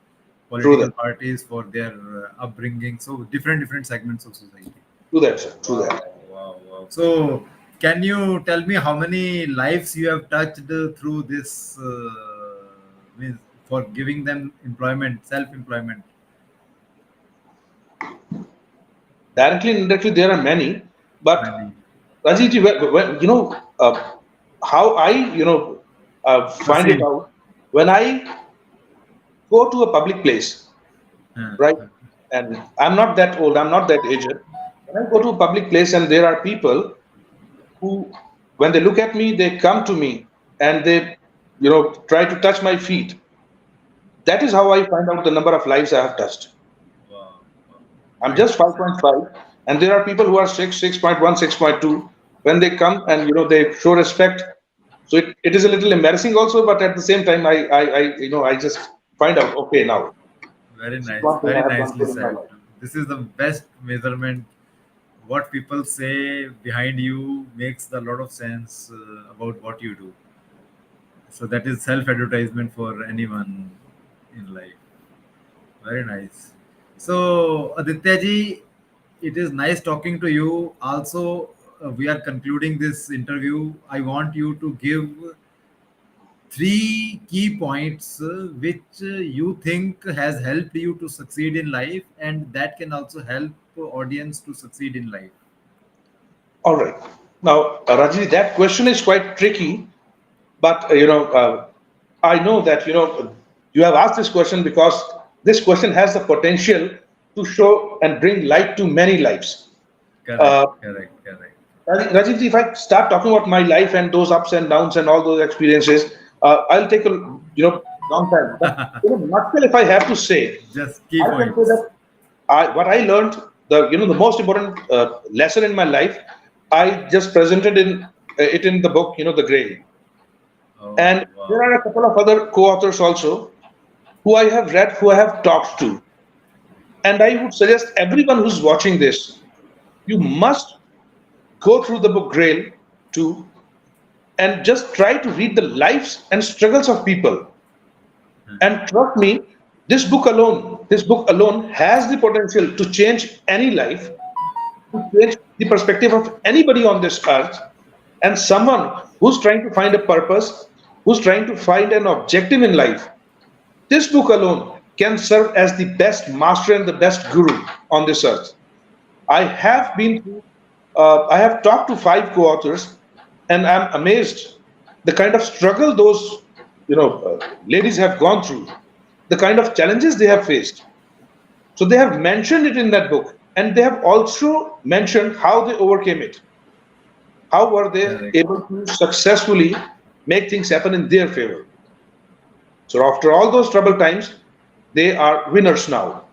True political that. parties for their upbringing. So different segments of society. True that, sir. True Wow. that. Wow. Wow. So can you tell me how many lives you have touched through this? Means for giving them employment, self-employment. Directly and indirectly, there are many, but Many. Rajit, how I, find it Succeed. out when I go to a public place, Uh, right? uh, And I'm not that old, I'm not that aged. When I go to a public place and there are people who, when they look at me, they come to me and they, try to touch my feet. That is how I find out the number of lives I have touched. wow, wow. I'm Great. just 5.5, and there are people who are 6, 6.1, 6.2. When they come and they show respect, so it is a little embarrassing also, but at the same time, I just find out, okay, now Very this is nice. one thing Very I have done nicely good in my said. life. This is the best measurement. What people say behind you makes a lot of sense about what you do. So that is self-advertisement for anyone in life. Very nice. So Aditya ji, it is nice talking to you. Also, we are concluding this interview. I want you to give three key points which you think has helped you to succeed in life and that can also help audience to succeed in life. All right. Now, Rajni, that question is quite tricky, but I know that you have asked this question because this question has the potential to show and bring light to many lives. Correct, Uh, correct, correct. Rajiv, if I start talking about my life and those ups and downs and all those experiences, I'll take a long time. But nutshell, if I have to say, Just key I can say points. that what I learned, the most important lesson in my life, I just presented it in the book, The Grail. Oh, And there wow. are a couple of other co-authors also who I have read, who I have talked to. And I would suggest everyone who's watching this, you must go through the book Grail too and just try to read the lives and struggles of people. And trust me, this book alone has the potential to change any life, to change the perspective of anybody on this earth, and someone who's trying to find a purpose, who's trying to find an objective in life. This book alone can serve as the best master and the best guru on this earth. I have Wow. been through, I have talked to five co-authors, and I'm amazed the kind of struggle those ladies have gone through, the kind of challenges they have faced. So they have mentioned it in that book, and they have also mentioned how they overcame it. How were they Correct. able to successfully make things happen in their favor? So after all those troubled times, they are winners now.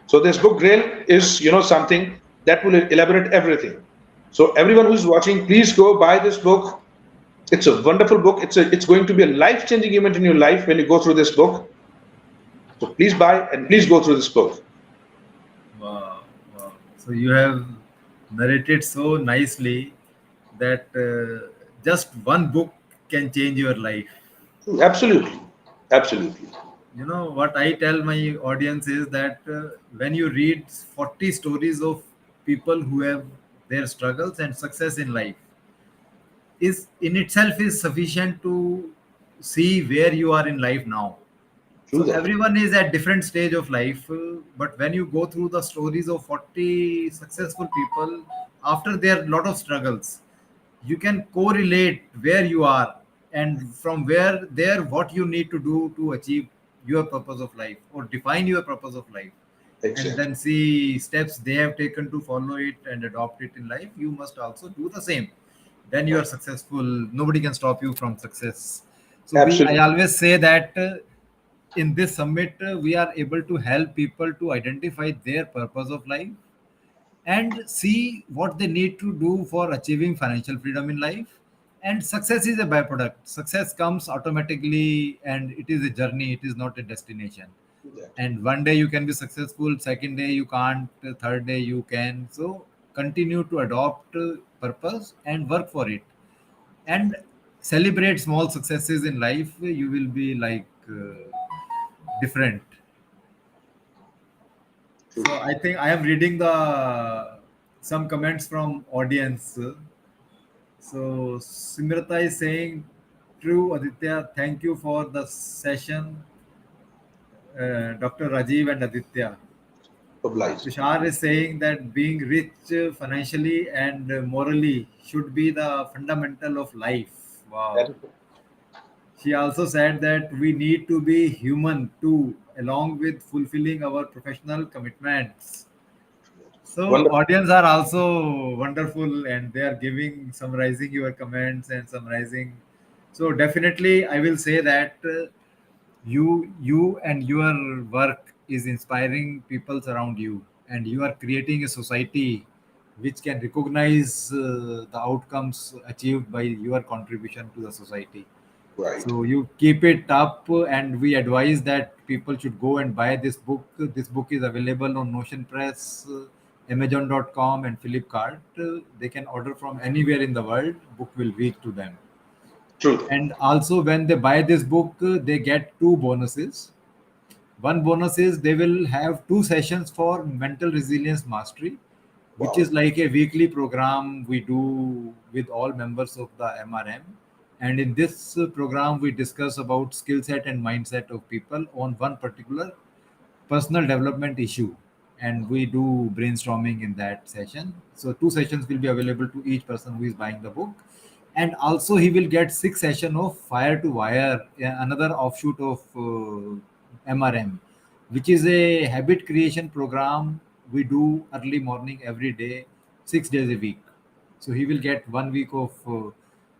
So this book Grail is, something that will elaborate everything. So everyone who's watching, please go buy this book. It's a wonderful book. It's going to be a life-changing event in your life when you go through this book. So please buy and please go through this book. Wow, wow. So you have narrated so nicely that just one book can change your life. Absolutely, absolutely. You know what I tell my audience is that when you read 40 stories of people who have their struggles and success in life, is in itself is sufficient to see where you are in life now. True So that. everyone is at different stage of life, but when you go through the stories of 40 successful people after their lot of struggles, you can correlate where you are, and from where there what you need to do to achieve your purpose of life or define your purpose of life, and Exactly. then see steps they have taken to follow it and adopt it in life. You must also do the same. Then you are Right. successful. Nobody can stop you from success. So I Absolutely. always say that in this summit, we are able to help people to identify their purpose of life and see what they need to do for achieving financial freedom in life. And success is a byproduct. Success comes automatically, and it is a journey, it is not a destination. True that. And one day you can be successful, second day you can't, third day you can. So continue to adopt purpose and work for it, and celebrate small successes in life. You will be like different. True. So I think I am reading the some comments from audience. So Simrita is saying, "True, Aditya. Thank you for the session, Dr. Rajiv and Aditya." Obliged. Tushar is saying that being rich financially and morally should be the fundamental of life. Wow. That is She also said that we need to be human too, along with fulfilling our professional commitments. So wonderful. audience are also wonderful, and they are giving, summarizing your comments and summarizing. So definitely, I will say that you and your work is inspiring people around you, and you are creating a society which can recognize the outcomes achieved by your contribution to the society. Right. So you keep it up, and we advise that people should go and buy this book. This book is available on Notion Press, Amazon.com, and Flipkart. They can order from anywhere in the world. Book will reach to them. True. And also, when they buy this book, they get two bonuses. One bonus is they will have two sessions for mental resilience mastery, which Wow. is like a weekly program we do with all members of the MRM. And in this program, we discuss about skill set and mindset of people on one particular personal development issue, and we do brainstorming in that session. So two sessions will be available to each person who is buying the book, and also he will get six session of fire to wire, another offshoot of MRM, which is a habit creation program we do early morning every day, 6 days a week. So he will get 1 week of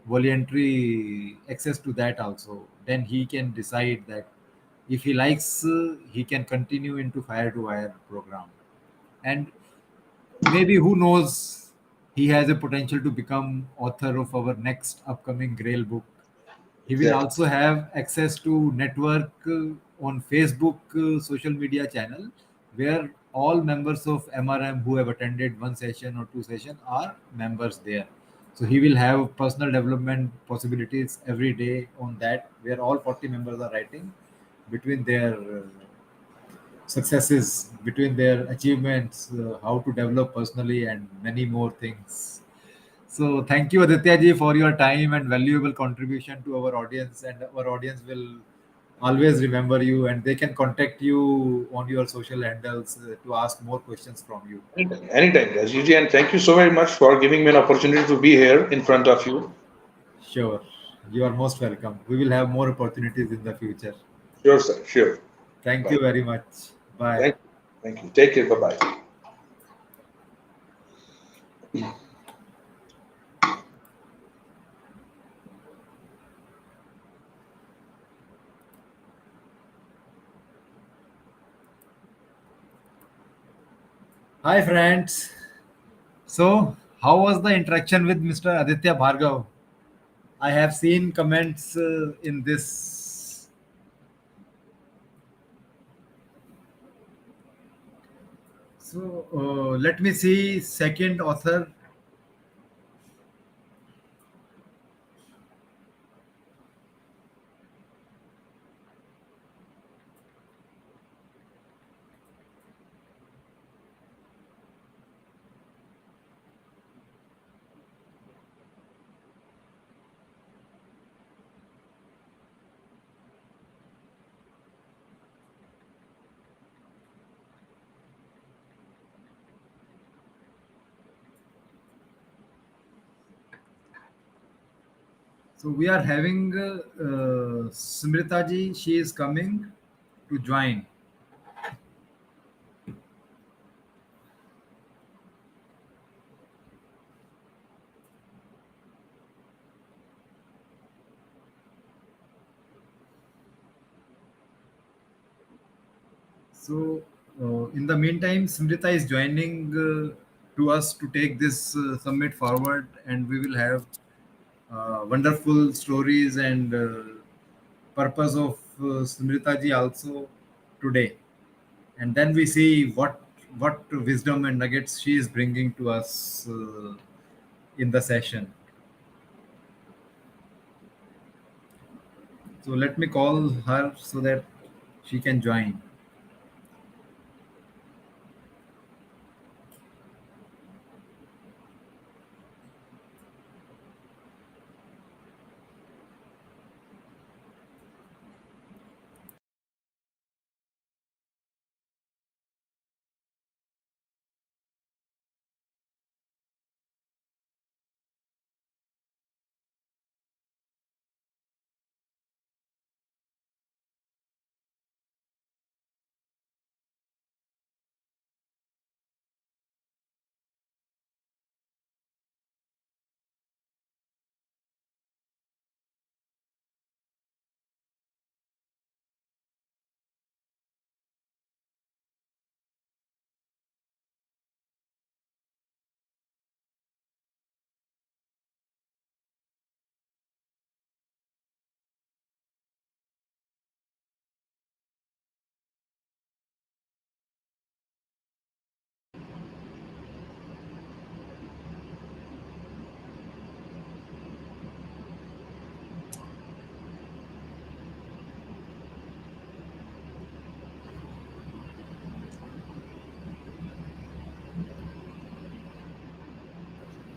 voluntary access to that also. Then he can decide that if he likes, he can continue into fire to wire program. And maybe who knows, he has a potential to become author of our next upcoming Grail book. He will Exactly. also have access to network on Facebook social media channel, where all members of MRM who have attended one session or two session are members there. So he will have personal development possibilities every day on that, where all 40 members are writing between their successes, between their achievements, how to develop personally, and many more things. So thank you, Aditya ji, for your time and valuable contribution to our audience. And our audience will always remember you, and they can contact you on your social handles to ask more questions from you. Anytime, anytime, Rajivji, and thank you so very much for giving me an opportunity to be here in front of you. Sure, you are most welcome. We will have more opportunities in the future. Sure, sir. Sure. Thank Bye. you very much. Bye. Thank you. Thank you. Take care. Bye bye. Hi, friends. So, how was the interaction with Mr. Aditya Bhargav? I have seen comments in this. So let me see. Second author. So we are having Simrita ji. She is coming to join. So in the meantime, Simrita is joining to us to take this summit forward, and we will have wonderful stories and purpose of Simrita ji also today. And then we see what wisdom and nuggets she is bringing to us in the session. So let me call her so that she can join.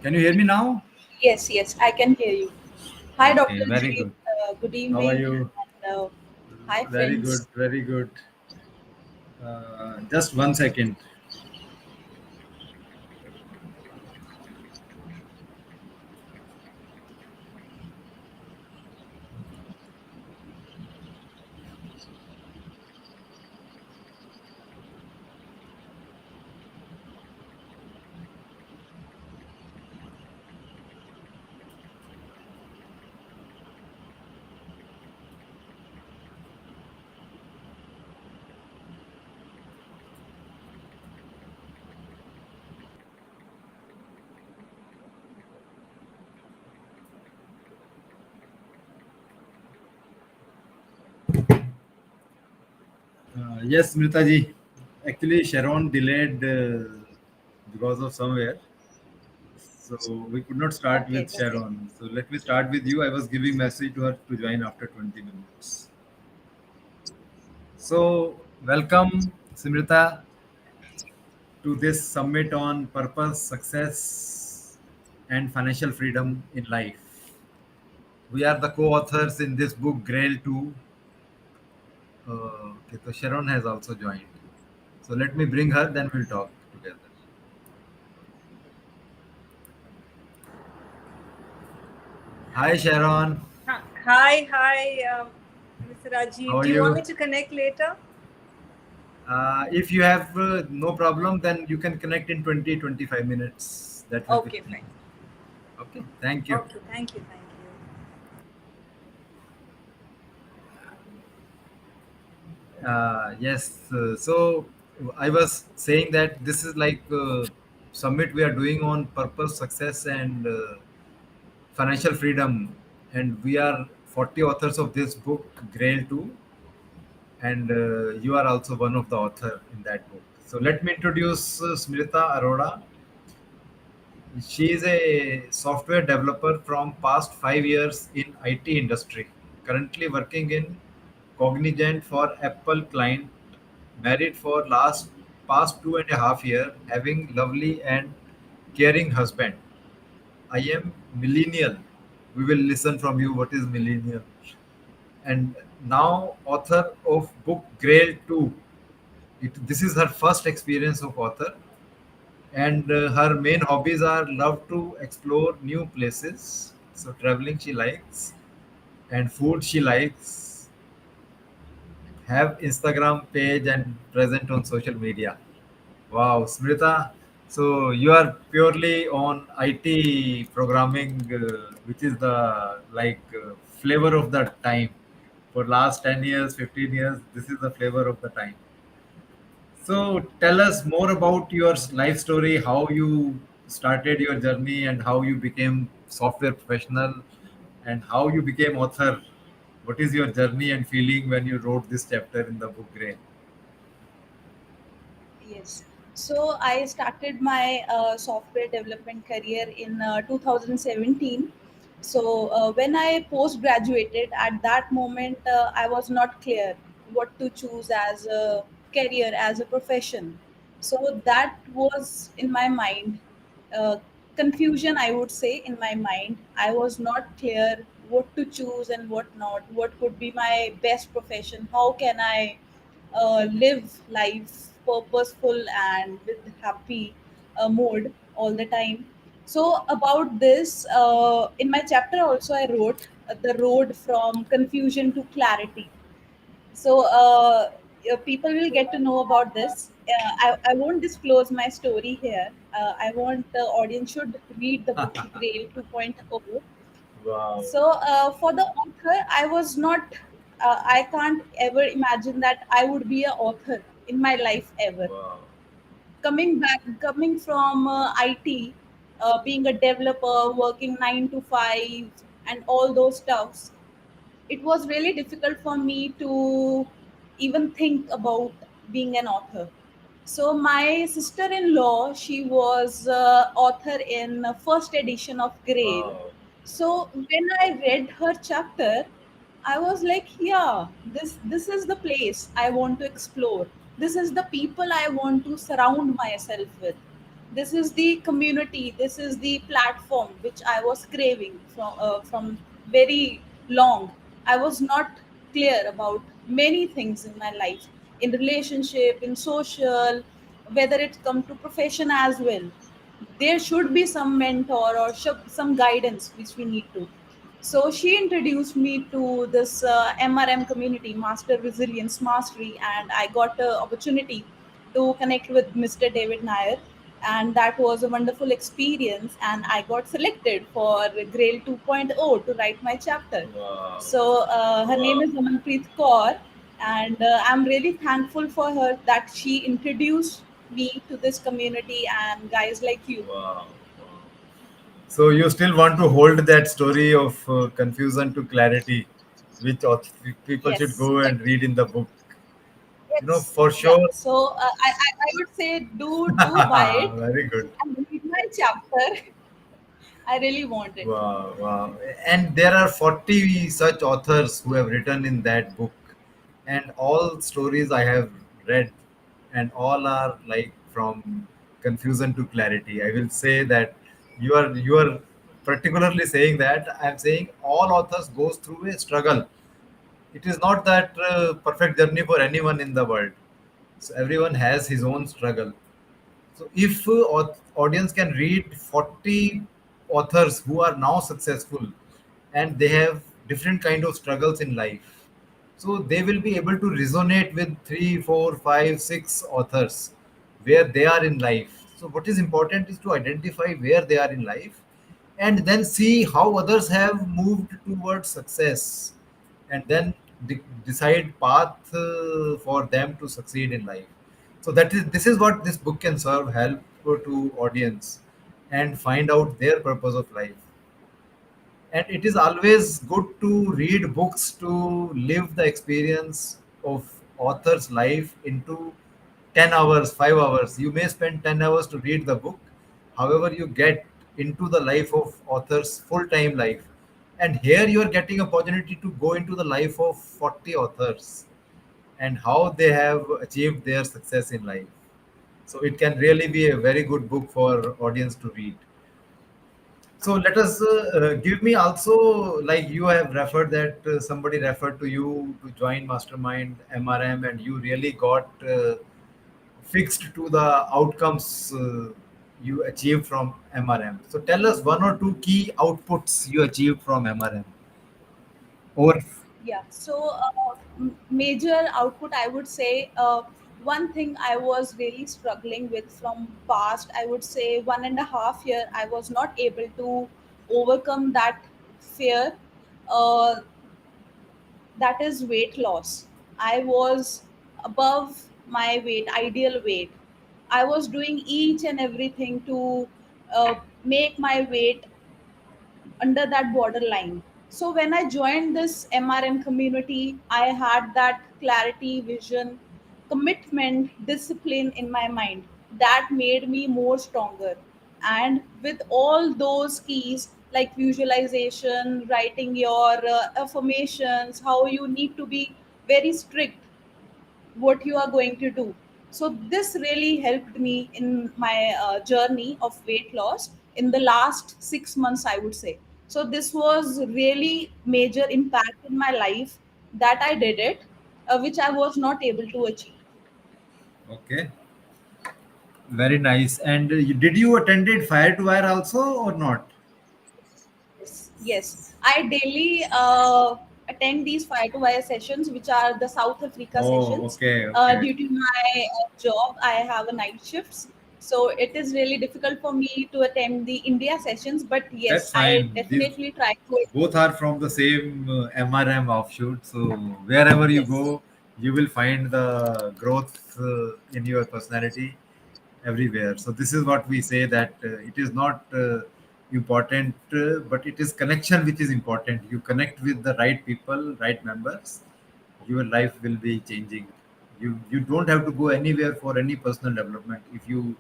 Can you hear me now? Yes, yes, I can hear you. Hi, Okay, Dr. very Rajiv. good. Good How are evening. you? And, hi, Very good, friends. very good. Just 1 second. Yes, Smrita ji. Actually, Sharon delayed because of somewhere. So we could not start Okay, with okay. Sharon. So let me start with you. I was giving message to her to join after 20 minutes. So welcome, Simrita, to this summit on purpose, success, and financial freedom in life. We are the co-authors in this book, Grail 2. Okay, so Sharon has also joined. So let me bring her, then we'll talk together. Hi, Sharon. Hi, Mr. How Rajiv. are Do you want you? me to connect later? If you have no problem, then you can connect in 20-25 minutes. That will be Okay, fine. fine. Okay, thank you. Okay, thank you, thank you. Yes, so I was saying that this is like summit we are doing on purpose, success, and financial freedom. and we are 40 authors of this book, Grail 2, and you are also one of the author in that book. So let me introduce Smrita Arora. She is a software developer from past 5 years in IT industry. Currently working in Cognizant for Apple client. Married for last past 2.5 years. Having lovely and caring husband. I am millennial. We will listen from you. What is millennial? And now author of book Grail 2. This is her first experience of author, and her main hobbies are love to explore new places, so traveling she likes, and food she likes, have Instagram page and present on social media. Wow, Smrita, so you are purely on IT programming, which is the flavor of the time. For last 10 years, 15 years, this is the flavor of the time. So tell us more about your life story, how you started your journey and how you became software professional and how you became author. What is your journey and feeling when you wrote this chapter in the book Grain? Yes. So I started my software development career in 2017. So when I post graduated, at that moment I was not clear what to choose as a career, as a profession. So that was in my mind. Uh, Confusion, I would say, in my mind. I was not clear what to choose and what not. What could be my best profession? How can I live life purposeful and with happy mode all the time. So about this, in my chapter also I wrote the road from confusion to clarity. So people will get to know about this. I won't disclose my story here. I want the audience should read the book Grail 2.0. Wow, So for the author, I was not. I can't ever imagine that I would be an author in my life ever. wow, Coming from IT, being a developer, working 9 to 5, and all those stuffs, it was really difficult for me to even think about being an author. So my sister-in-law, she was author in first edition of Grail. wow, So when I read her chapter, I was like, yeah, this is the place I want to explore. This is the people I want to surround myself with. This is the community. This is the platform which I was craving from very long. I was not clear about many things in my life, in relationship, in social, whether it come to profession as well. There should be some mentor or some guidance which we need to. So she introduced me to this MRM community, Master Resilience Mastery, and I got the opportunity to connect with Mr. David Nair, and that was a wonderful experience. And I got selected for Grail 2.0 to write my chapter. wow, So her name wow, is Amanpreet Kaur, and I'm really thankful for her that she introduced me to this community and guys like you. wow, wow. So you still want to hold that story of confusion to clarity, which people should Yes, go and read actually. in the book. Yes, For yeah. sure. So I would say do buy it Very good. and read my chapter. I really want it. Wow, wow. And there are 40 such authors who have written in that book. And all stories I have read, and all are like from confusion to clarity. I will say that you are particularly saying that. I'm saying all authors goes through a struggle. It is not that perfect journey for anyone in the world. So everyone has his own struggle. So if audience can read 40 authors who are now successful and they have different kind of struggles in life, so they will be able to resonate with three, four, five, six authors where they are in life. So what is important is to identify where they are in life and then see how others have moved towards success and then decide path for them to succeed in life. So that is this is what this book can serve help to audience and find out their purpose of life. And it is always good to read books to live the experience of author's life into 10 hours, 5 hours. You may spend 10 hours to read the book. However, you get into the life of author's full time life. And here you are getting opportunity to go into the life of 40 authors and how they have achieved their success in life. So it can really be a very good book for audience to read. So let us give me also, like you have referred that somebody referred to you to join Mastermind MRM, and you really got fixed to the outcomes you achieved from MRM. So tell us one or two key outputs you achieved from MRM. Or Yeah. So, major output, I would say, one thing I was really struggling with from past, I would say 1.5 year, I was not able to overcome that fear. Uh, that is weight loss. I was above my weight, ideal weight. I was doing each and everything to make my weight under that borderline. So when I joined this MRM community, I had that clarity, vision, commitment, discipline in my mind that made me more stronger. And with all those keys like visualization, writing your affirmations, how you need to be very strict what you are going to do. So this really helped me in my journey of weight loss in the last 6 months, I would say. So this was really major impact in my life that I did it, which I was not able to achieve. okay, very nice. And did you attended Fire to Wire also or not? Yes, I daily attend these fire to wire sessions, which are the South Africa Oh, sessions. okay, okay. Due to my job, I have a night shifts, so it is really difficult for me to attend the India sessions. But yes, That's I fine. These definitely try to. both are from the same MRM offshoot. So wherever you Yes. go, you will find the growth in your personality everywhere. So this is what we say that it is not important, but it is connection which is important. You connect with the right people, right members. Your life will be changing. You don't have to go anywhere for any personal development if you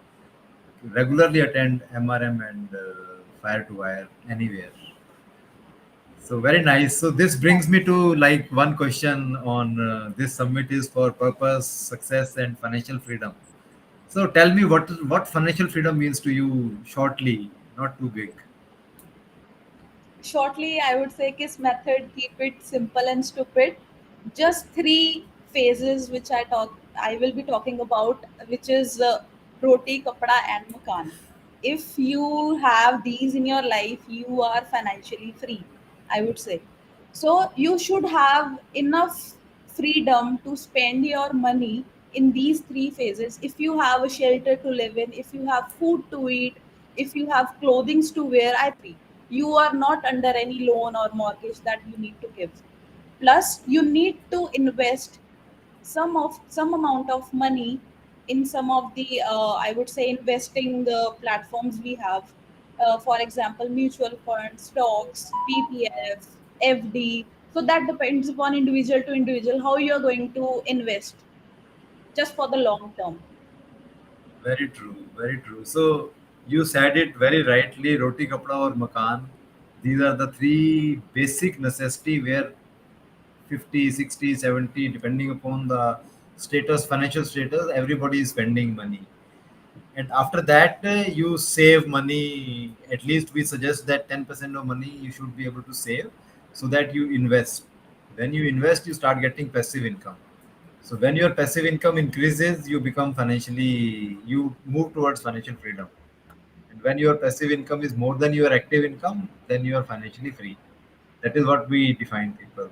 regularly attend MRM and Fire to Wire anywhere. So very nice. So this brings me to like one question on this summit is for purpose, success, and financial freedom. So tell me what financial freedom means to you shortly, not too big. Shortly, I would say KISS method, keep it simple and stupid. Just three phases which I will be talking about, which is roti, kapda, and makan. If you have these in your life, you are financially free, I would say. So you should have enough freedom to spend your money in these three phases. If you have a shelter to live in, if you have food to eat, if you have clothing to wear, I think you are not under any loan or mortgage that you need to give. Plus you need to invest some amount of money in some of the I would say investing the platforms we have, for example mutual funds, stocks, ppf, fd. So that depends upon individual to individual how you are going to invest just for the long term. Very true, very true. So you said it very rightly, roti, kapda or makan. These are the three basic necessity where 50, 60, 70, depending upon the status, financial status, everybody is spending money. And after that, you save money. At least we suggest that 10% of money you should be able to save so that you invest. When you invest, you start getting passive income. So when your passive income increases, you become financially, you move towards financial freedom. And when your passive income is more than your active income, then you are financially free. That is what we define people.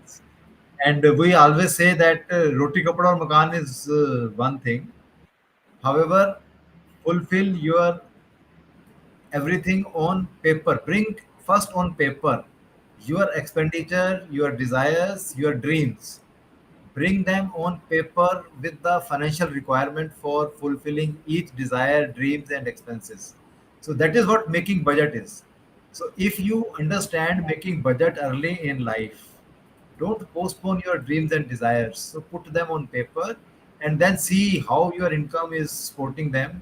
And we always say that roti kapda or makan is one thing. However, fulfill your everything on paper. Bring first on paper your expenditure, your desires, your dreams. Bring them on paper with the financial requirement for fulfilling each desire, dreams, and expenses. So that is what making budget is. So if you understand Yeah. making budget early in life, don't postpone your dreams and desires. So put them on paper and then see how your income is supporting them.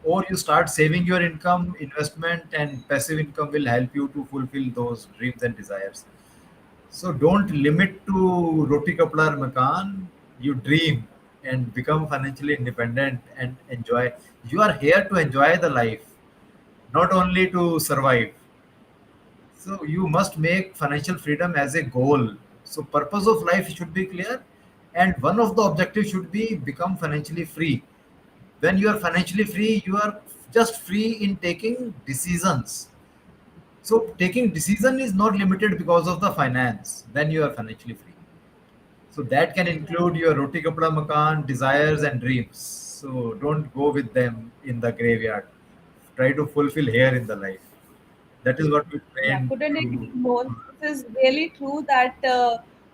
Or you start saving your income, investment and passive income will help you to fulfill those dreams and desires. So don't limit to roti kapda or makan. You dream and become financially independent and enjoy. You are here to enjoy the life, not only to survive. So you must make financial freedom as a goal. So purpose of life should be clear, and one of the objectives should be become financially free. When you are financially free, you are just free in taking decisions. So taking decision is not limited because of the finance. Then you are financially free. So that can Yeah. include your roti kapda makan, desires and dreams. So don't go with them in the graveyard. Try to fulfill here in the life. That is what we Yeah, train couldn't to. agree more. This is really true that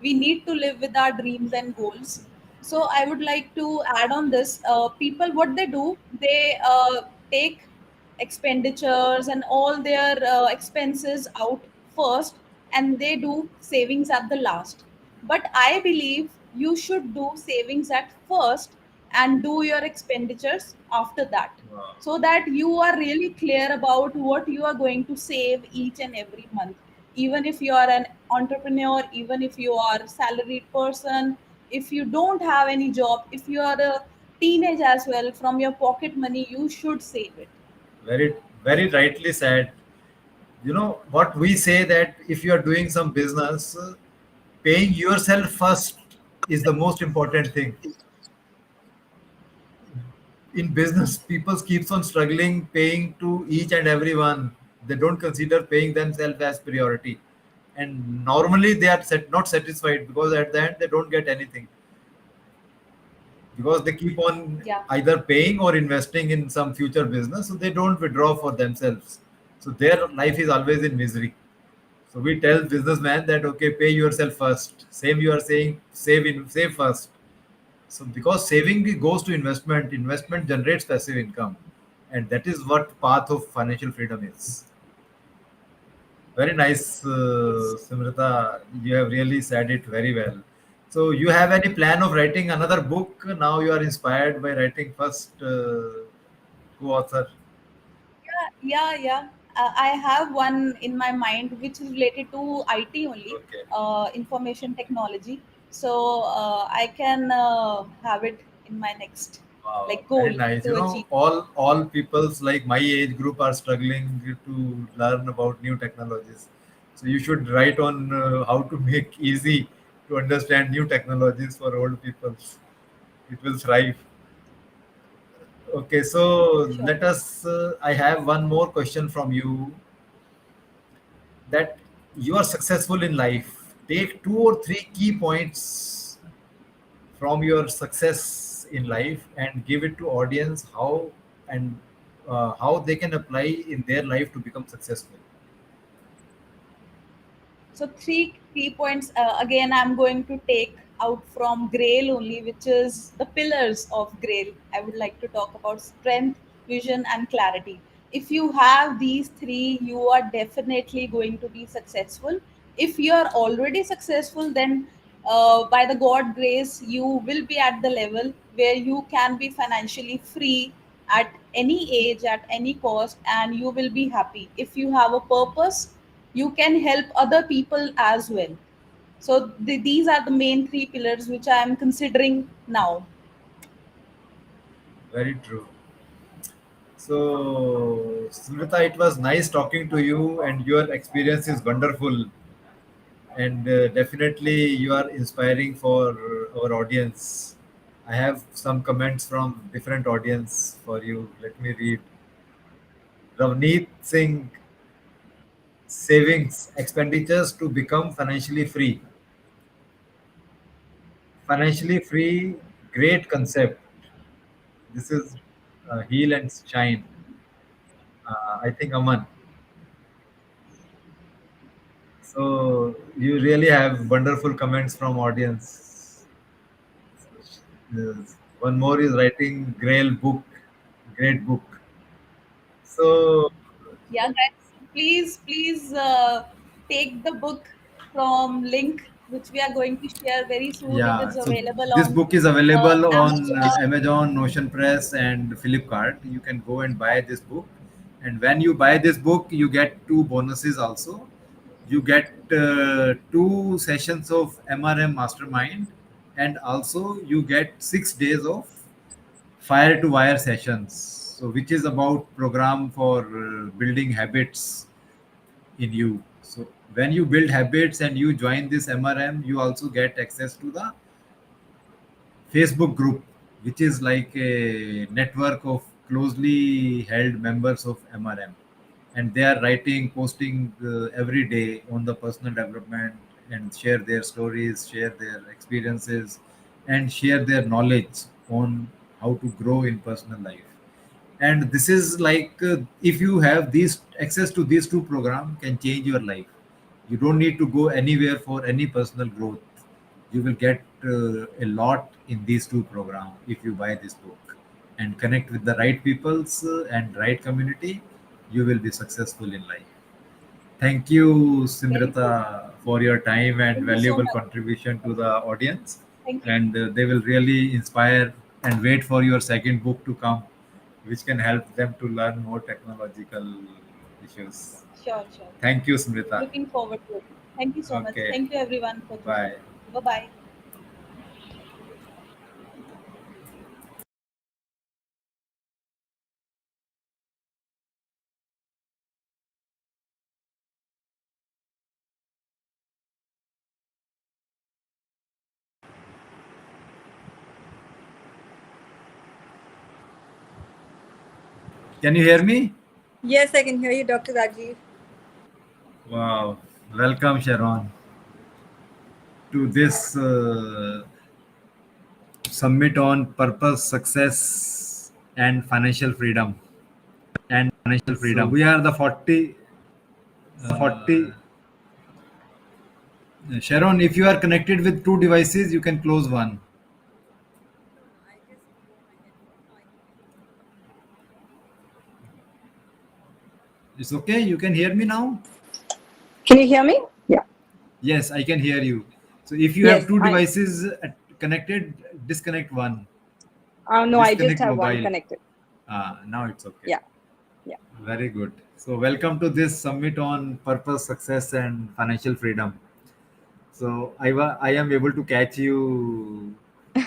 we need to live with our dreams and goals. So I would like to add on this. People, what they do, they take expenditures and all their expenses out first, and they do savings at the last. But I believe you should do savings at first and do your expenditures after that, Wow. so that you are really clear about what you are going to save each and every month. Even if you are an entrepreneur, even if you are a salaried person, if you don't have any job, if you are a teenage as well, from your pocket money you should save it. Very, very rightly said. You know what we say that if you are doing some business, paying yourself first is the most important thing. In business, people keeps on struggling paying to each and everyone. They don't consider paying themselves as priority, and normally they are not satisfied because at the end they don't get anything because they keep on Yeah. either paying or investing in some future business, so they don't withdraw for themselves. So their life is always in misery. So we tell businessmen that okay, pay yourself first. Same you are saying, save first. So because saving goes to investment, investment generates passive income, and that is what path of financial freedom is. Very nice, Yes. Simrita. You have really said it very well. So you have any plan of writing another book? Now you are inspired by writing first co-author. Yeah. I have one in my mind which is related to IT only, Okay. information technology. So I can have it in my next Wow, like very goal nice. to You know, achieve. all peoples like my age group are struggling to learn about new technologies. So you should write on how to make easy to understand new technologies for old peoples. It will thrive. Okay, so Sure. let us. I have one more question from you. That you are successful in life. Take two or three key points from your success in life and give it to audience how and how they can apply in their life to become successful. So three key points. Again, I'm going to take out from Grail only, which is the pillars of Grail. I would like to talk about strength, vision, and clarity. If you have these three, you are definitely going to be successful. If you are already successful, then by the God grace, you will be at the level where you can be financially free at any age, at any cost, and you will be happy. If you have a purpose, you can help other people as well. So these are the main three pillars which I am considering now. Very true. So, Smrita, it was nice talking to you, and your experience is wonderful. And definitely, you are inspiring for our audience. I have some comments from different audience for you. Let me read. Ravneet Singh, savings expenditures to become financially free. Financially free, great concept. This is heal and shine. I think Aman. So you really have wonderful comments from audience. Yes. One more is writing Grail book, great book. So Yeah, guys. please take the book from link which we are going to share very soon. It Yeah, is so available this on book is available on Amazon. Amazon, Notion Press, and Flipkart. You can go and buy this book. And when you buy this book, you get two bonuses also. You get two sessions of MRM Mastermind, and also you get 6 days of Fire to Wire sessions. So, which is about program for building habits in you. So, when you build habits and you join this MRM, you also get access to the Facebook group, which is like a network of closely held members of MRM, and they are writing, posting every day on the personal development and share their stories, share their experiences, and share their knowledge on how to grow in personal life. And this is like if you have these access to these two programs, can change your life. You don't need to go anywhere for any personal growth. You will get a lot in these two programs if you buy this book and connect with the right peoples and right community. You will be successful in life. Thank you, Very Simrita, good. for your time and Thank you so valuable much. contribution to the audience. Thank you. And they will really inspire and wait for your second book to come, which can help them to learn more technological issues. Sure, sure. Thank you, Smrita. Looking forward to it. Thank you so much. Okay, Thank you everyone for tuning bye. in. Bye bye. Can you hear me? Yes, I can hear you, Dr. Rajiv. Wow. Welcome, Sharon, to this summit on purpose, success, and financial freedom. So we are the 40. Sharon, if you are connected with two devices, you can close one. No, no, I just wore my headphone. Now I can hear you. It's okay. You can hear me now. Can you hear me? Yeah. Yes, I can hear you. So if you have Yes, two I. devices connected, disconnect one. No, I just Disconnect have one mobile. connected. Now it's okay. Yeah, yeah. Very good. So welcome to this summit on purpose, success, and financial freedom. So I am able to catch you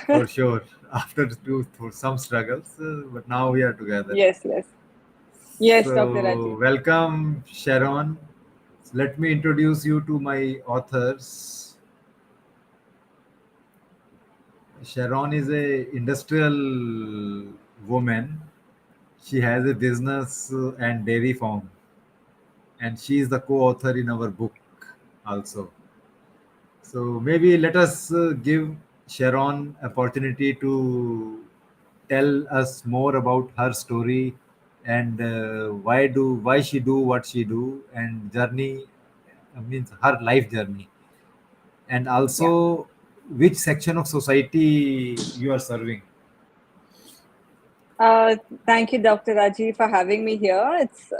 for sure after for some struggles, but now we are together. Yes, yes. Yes, Dr. So Rajiv. welcome, Sharon. Let me introduce you to my authors. Sharon is a industrial woman. She has a business and dairy farm, and she is the co-author in our book also. So maybe let us give Sharon opportunity to tell us more about her story and why she do what she do and journey means her life journey, and Yeah. also which section of society you are serving. Uh, Thank you, Dr. Rajiv, for having me here. It's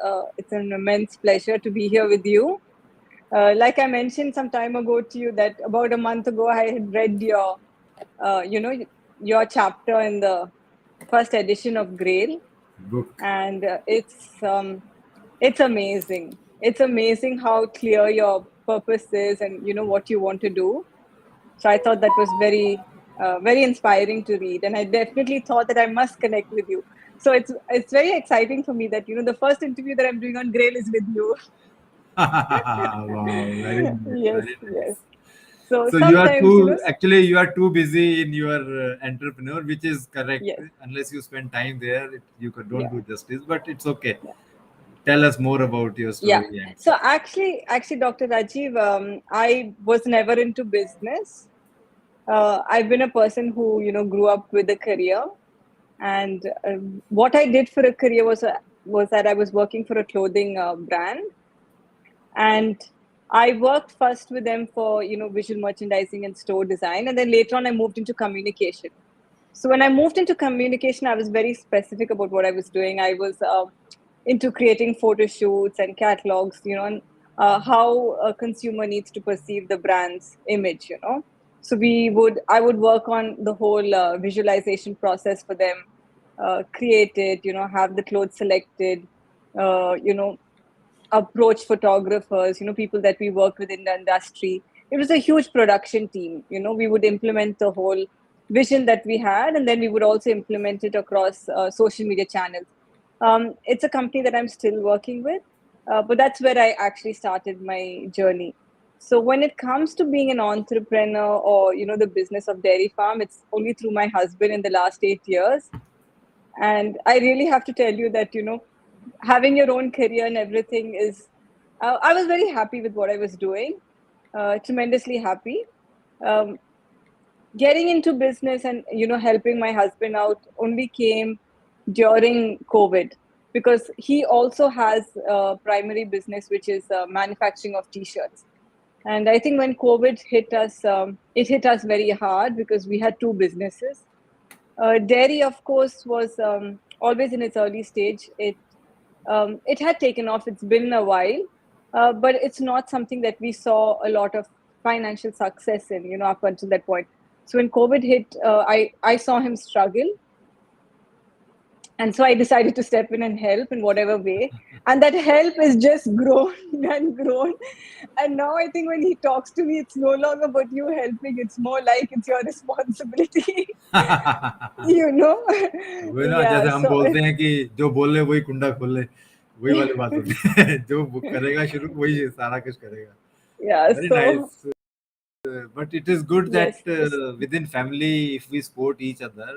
an immense pleasure to be here with you. Like I mentioned some time ago to you that about a month ago I had read your, uh, you know, your chapter in the first edition of Grail, Book. and it's amazing. It's amazing how clear your purpose is, and what you want to do. So I thought that was very inspiring to read, and I definitely thought that I must connect with you. So it's very exciting for me that the first interview that I'm doing on Grail is with you. Wow, very nice, Yes, very yes. nice. So So you are sometimes, too actually you are too busy in your entrepreneur, which is correct. yes, Unless you spend time there, don't yeah, do justice. But it's okay. yeah, Tell us more about your yeah. story and So actually, Dr. Rajiv, I was never into business. I've been a person who grew up with a career, and what I did for a career was that I was working for a clothing brand, and I worked first with them for visual merchandising and store design, and then later on I moved into communication. So when I moved into communication, I was very specific about what I was doing. I was into creating photo shoots and catalogs, and how a consumer needs to perceive the brand's image. So I would work on the whole visualization process for them, create it, have the clothes selected, approach photographers, people that we work with in the industry. It was a huge production team. We would implement the whole vision that we had, and then we would also implement it across social media channels. It's a company that I'm still working with, but that's where I actually started my journey. So when it comes to being an entrepreneur or the business of dairy farm, it's only through my husband in the last 8 years. And I really have to tell you that having your own career and everything is, I was very happy with what I was doing, tremendously happy. um, Getting into business and helping my husband out only came during COVID, because he also has a primary business, which is manufacturing of t-shirts. And I think when COVID hit us, it hit us very hard because we had two businesses. Dairy, of course, was always in its early stage. It had taken off. It's been a while, but it's not something that we saw a lot of financial success in, up until that point. So when COVID hit, I saw him struggle, and so I decided to step in and help in whatever way. And that help is just grown and grown. And now I think when he talks to me, it's no longer about you helping, it's more like it's your responsibility. you know वही ना, yeah, जैसे हम so बोलते हैं कि जो बोल ले वही कुंडा खोल ले, वही वाली बात होती है। जो करेगा शुरू वही सारा कुछ करेगा। yeah, Very so nice. But it is good that yes, within family, if we support each other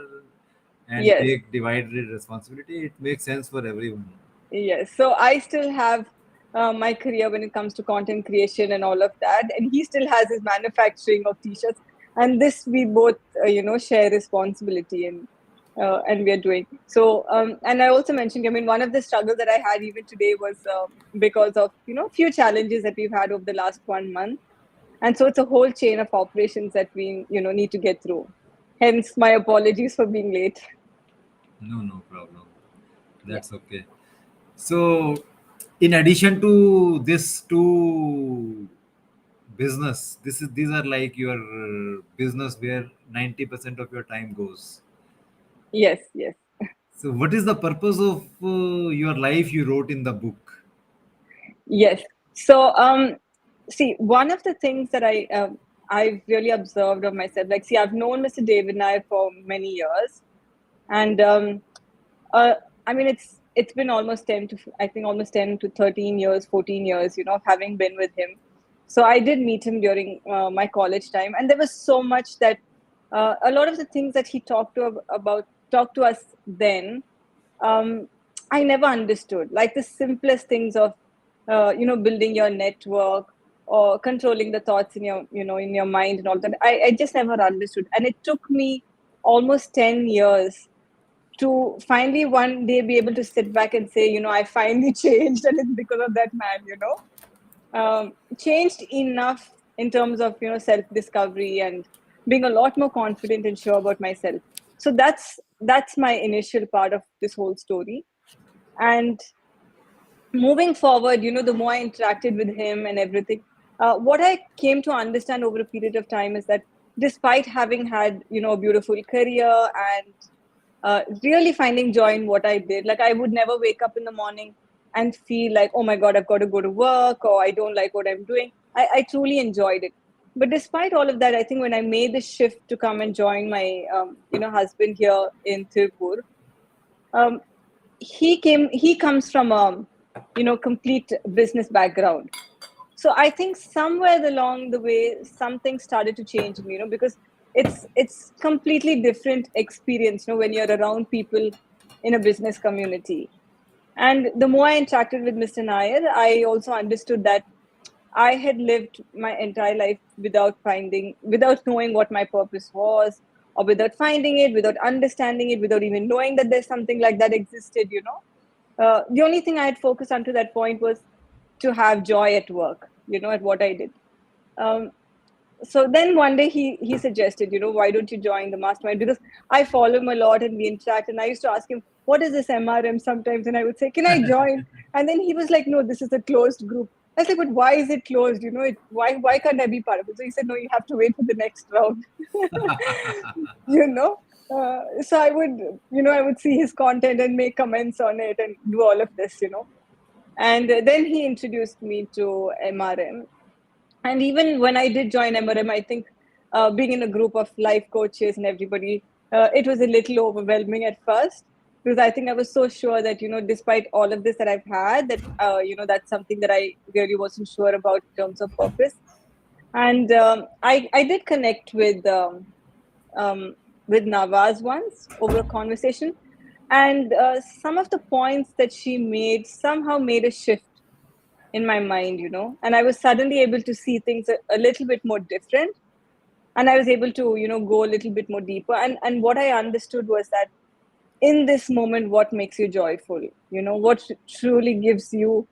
and yes, take divided responsibility, it makes sense for everyone. yes. So I still have my career when it comes to content creation and all of that, and he still has his manufacturing of t-shirts. And this we both, share responsibility in, and we are doing so. And I also mentioned, I mean, one of the struggles that I had even today was because of few challenges that we've had over the last 1 month, and so it's a whole chain of operations that we need to get through. Hence, my apologies for being late. No, no problem. Yeah. That's okay. So, in addition to this two business, these are like your business where 90% of your time goes. Yes, yes. So, what is the purpose of your life you wrote in the book? Yes. So, see, one of the things that I've really observed of myself, like, see, I've known Mr. David Nair for many years, and uh, I mean, it's been almost 10 to 13 years, 14 years, of having been with him. So I did meet him during my college time, and there was so much that a lot of the things that he talked to us then, um, I never understood. Like the simplest things of, building your network or controlling the thoughts in your mind and all that. I just never understood, and it took me almost 10 years to finally one day be able to sit back and say, I finally changed, and it's because of that man. Changed enough in terms of self discovery and being a lot more confident and sure about myself. So that's my initial part of this whole story. And moving forward, the more I interacted with him and everything, what I came to understand over a period of time is that despite having had a beautiful career and really finding joy in what I did, like I would never wake up in the morning and feel like, oh my god, I've got to go to work, or I don't like what I'm doing. I truly enjoyed it. But despite all of that, I think when I made the shift to come and join my husband here in Tirupur, um, he comes from a complete business background. So I think somewhere along the way something started to change me, because it's completely different experience, when you're around people in a business community. And the more I interacted with Mr. Nair, I also understood that I had lived my entire life without knowing what my purpose was, or without finding it, without understanding it, without even knowing that there's something like that existed. The only thing I had focused on to that point was to have joy at work, at what I did. Um, so then one day he suggested, why don't you join the mastermind? Because I follow him a lot and we interact, and I used to ask him, what is this MRM sometimes? And I would say, can I join? And then he was like, no, this is a closed group. I was like, but why is it closed? Why can't I be part of it? So he said, no, you have to wait for the next round. you know so I would see his content and make comments on it and do all of this. And then he introduced me to MRM. And even when I did join MRM, I think being in a group of life coaches and everybody, it was a little overwhelming at first, because I think I was so sure that, despite all of this that I've had, that, that's something that I really wasn't sure about in terms of purpose. And I did connect with Nawaz once over a conversation. And some of the points that she made somehow made a shift in my mind. And I was suddenly able to see things a little bit more different. And I was able to, go a little bit more deeper. And what I understood was that in this moment, what makes you joyful? What truly gives you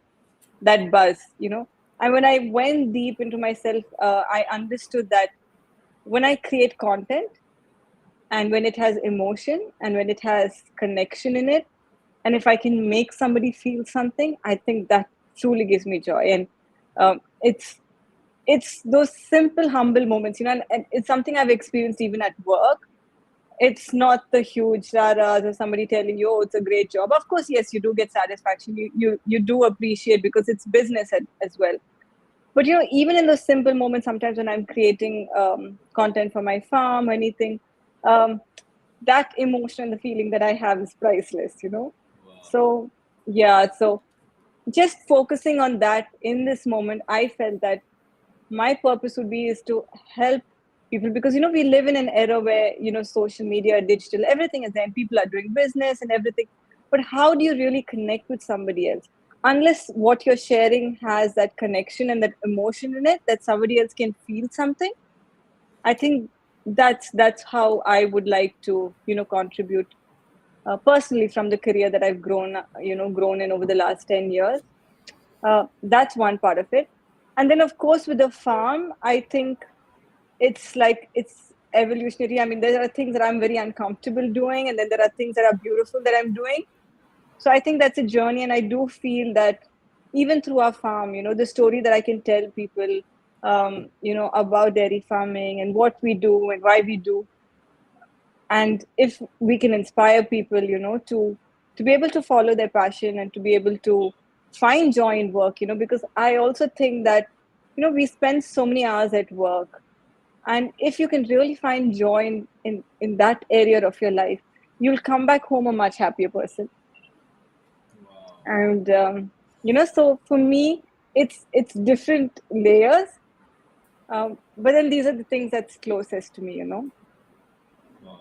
that buzz? And when I went deep into myself, I understood that when I create content, and when it has emotion, and when it has connection in it, and if I can make somebody feel something, I think that truly gives me joy. And it's those simple, humble moments, and it's something I've experienced even at work. It's not the huge raras or somebody telling you, oh, it's a great job. Of course, yes, you do get satisfaction. You do appreciate, because it's business as well. But even in those simple moments, sometimes when I'm creating content for my farm or anything, um, that emotion and the feeling that I have is priceless. Wow. So yeah, so just focusing on that in this moment, I felt that my purpose would be is to help people, because we live in an era where social media, digital, everything is there, and people are doing business and everything. But how do you really connect with somebody else unless what you're sharing has that connection and that emotion in it, that somebody else can feel something? I think that's how I would like to contribute personally from the career that I've grown in over the last 10 years. That's one part of it. And then, of course, with the farm, I think it's evolutionary. I mean, there are things that I'm very uncomfortable doing, and then there are things that are beautiful that I'm doing. So I think that's a journey, and I do feel that even through our farm, the story that I can tell people, about dairy farming and what we do and why we do, and if we can inspire people, to be able to follow their passion and to be able to find joy in work, because I also think that we spend so many hours at work, and if you can really find joy in that area of your life, you'll come back home a much happier person. Wow. And so for me, it's different layers, but then these are the things that's closest to me. Wow.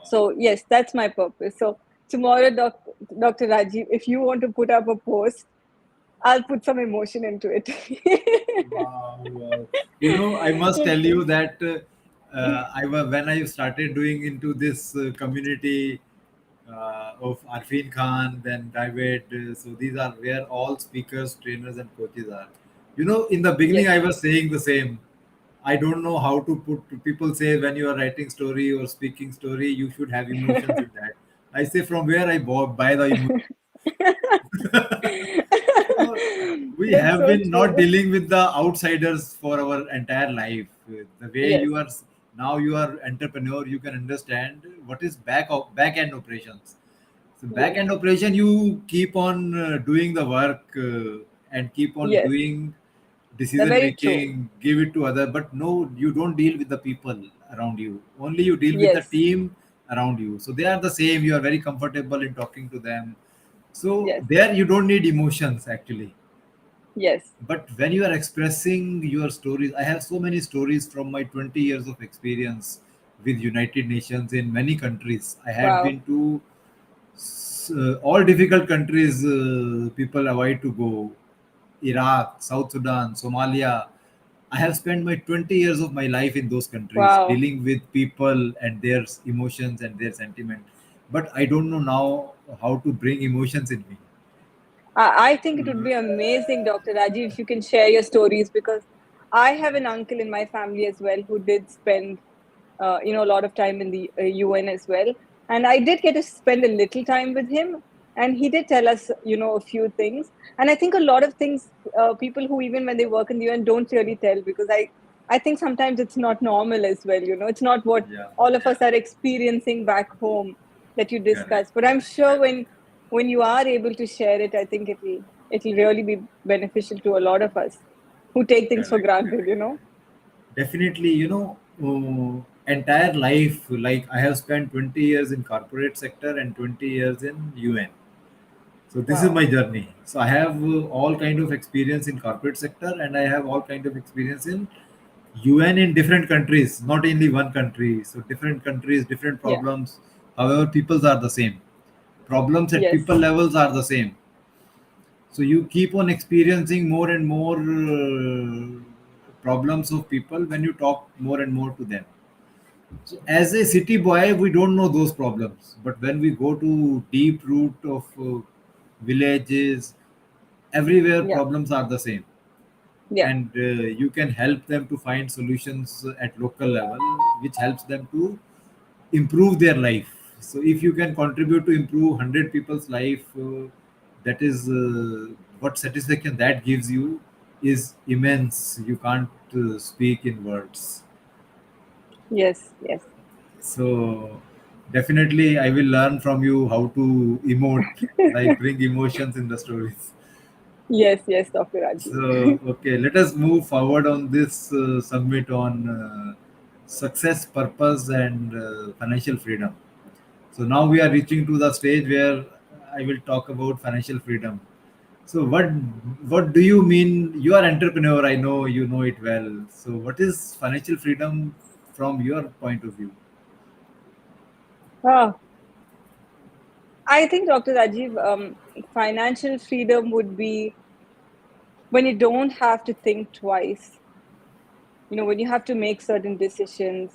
So yes, that's my purpose. So tomorrow, Dr. Rajiv, if you want to put up a post, I'll put some emotion into it. Wow, wow. I must tell you that when I started doing into this community of Arfin Khan, then David, so these are where all speakers, trainers, and coaches are. In the beginning, Yes. I was saying the same. I don't know how to put. People say when you are writing story or speaking story, you should have emotions in that. I say from where I buy the emotions. So we That's have so been not true. dealing with the outsiders for our entire life. The way Yes. you are now, you are entrepreneur. You can understand what is back end operations. So back Yes. end operation, you keep on doing the work and keep on Yes. doing They're decision very true. making. Give it to other, but no, you don't deal with the people around you. Only you deal with the Yes. team around you. So they are the same. You are very comfortable in talking to them. So Yes. there you don't need emotions actually. Yes. But when you are expressing your stories, I have so many stories from my 20 years of experience with United Nations in many countries. I had Wow. been to all difficult countries people avoid to go. Iraq, South Sudan, Somalia. I have spent my 20 years of my life in those countries Wow. dealing with people and their emotions and their sentiment. But I don't know now how to bring emotions in me. I think it would be amazing, Dr. Rajiv, if you can share your stories, because I have an uncle in my family as well who did spend, a lot of time in the UN as well. And I did get to spend a little time with him. And he did tell us, a few things. And I think a lot of things, people who even when they work in the UN don't really tell, because I think sometimes it's not normal as well. It's not what Yeah, all of us are experiencing back home that you correct, discuss. But I'm correct. sure when you are able to share it, I think it'll really be beneficial to a lot of us who take things for Correct, granted. definitely. Entire life, like I have spent 20 years in corporate sector and 20 years in UN. So this is Wow. my journey. So I have all kind of experience in corporate sector, and I have all kind of experience in UN in different countries, not only one country. So different countries, different Yeah. problems. However, peoples are the same. Problems at Yes. people levels are the same. So you keep on experiencing more and more problems of people when you talk more and more to them. So as a city boy, we don't know those problems, but when we go to deep root of villages, everywhere Yeah. problems are the same, Yeah. and you can help them to find solutions at local level, which helps them to improve their life. So if you can contribute to improve 100 people's life, that is what satisfaction that gives you is immense. You can't speak in words. Yes. Yes. So definitely I will learn from you how to emote, like bring emotions in the stories. Yes. Yes, Dr. So, Rajiv. okay, let us move forward on this summit on success, purpose, and financial freedom. So now we are reaching to the stage where I will talk about financial freedom. So what do you mean? You are entrepreneur. I know you know it well. So what is financial freedom from your point of view? Ah, I think, Dr. Rajiv, financial freedom would be when you don't have to think twice. When you have to make certain decisions,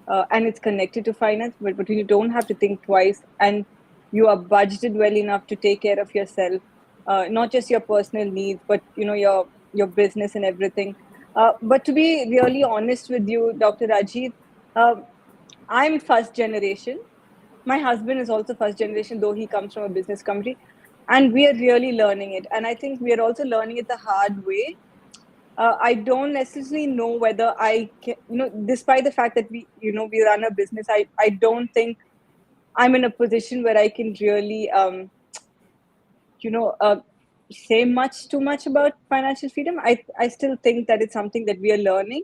and it's connected to finance, but when you don't have to think twice and you are budgeted well enough to take care of yourself, not just your personal needs, but your business and everything. But to be really honest with you, Dr. Rajiv, um, I'm first generation. My husband is also first generation, though he comes from a business country, and we are really learning it. And I think we are also learning it the hard way. I don't necessarily know whether I can, despite the fact that we run a business, I don't think I'm in a position where I can really, you know, uh, say too much about financial freedom. I still think that it's something that we are learning.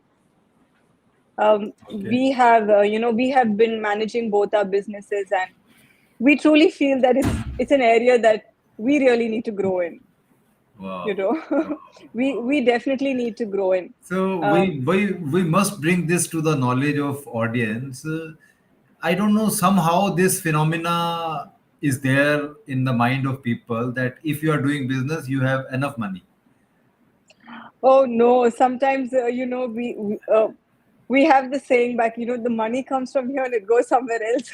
Okay. We have been managing both our businesses, and we truly feel that it's an area that we really need to grow in. You Wow. know, Wow. we definitely need to grow in. So Um, we must bring this to the knowledge of audience. I don't know, somehow this phenomena is there in the mind of people that if you are doing business, you have enough money. Oh no, sometimes we have the saying back, the money comes from here and it goes somewhere else.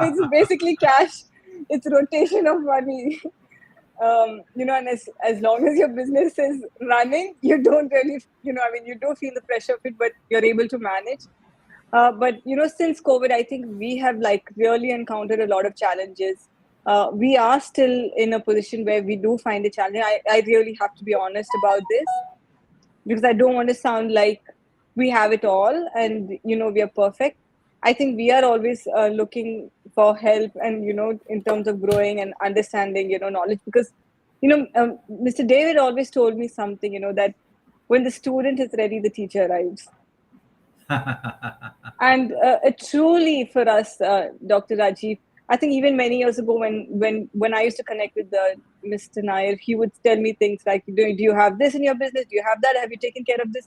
It's basically cash. It's rotation of money. And as long as your business is running, you don't really, you do feel the pressure of it, but you're able to manage. But since COVID, I think we have like really encountered a lot of challenges. We are still in a position where we do find it challenging. I really have to be honest about this, because I don't want to sound like we have it all and we are perfect. I think we are always looking for help, and in terms of growing and understanding knowledge, because Mr. David always told me something, that when the student is ready, the teacher arrives. And truly for us, Dr. Rajiv, I think even many years ago, when I used to connect with the Mr. Nair, he would tell me things like, do you have this in your business? Do you have that? Have you taken care of this?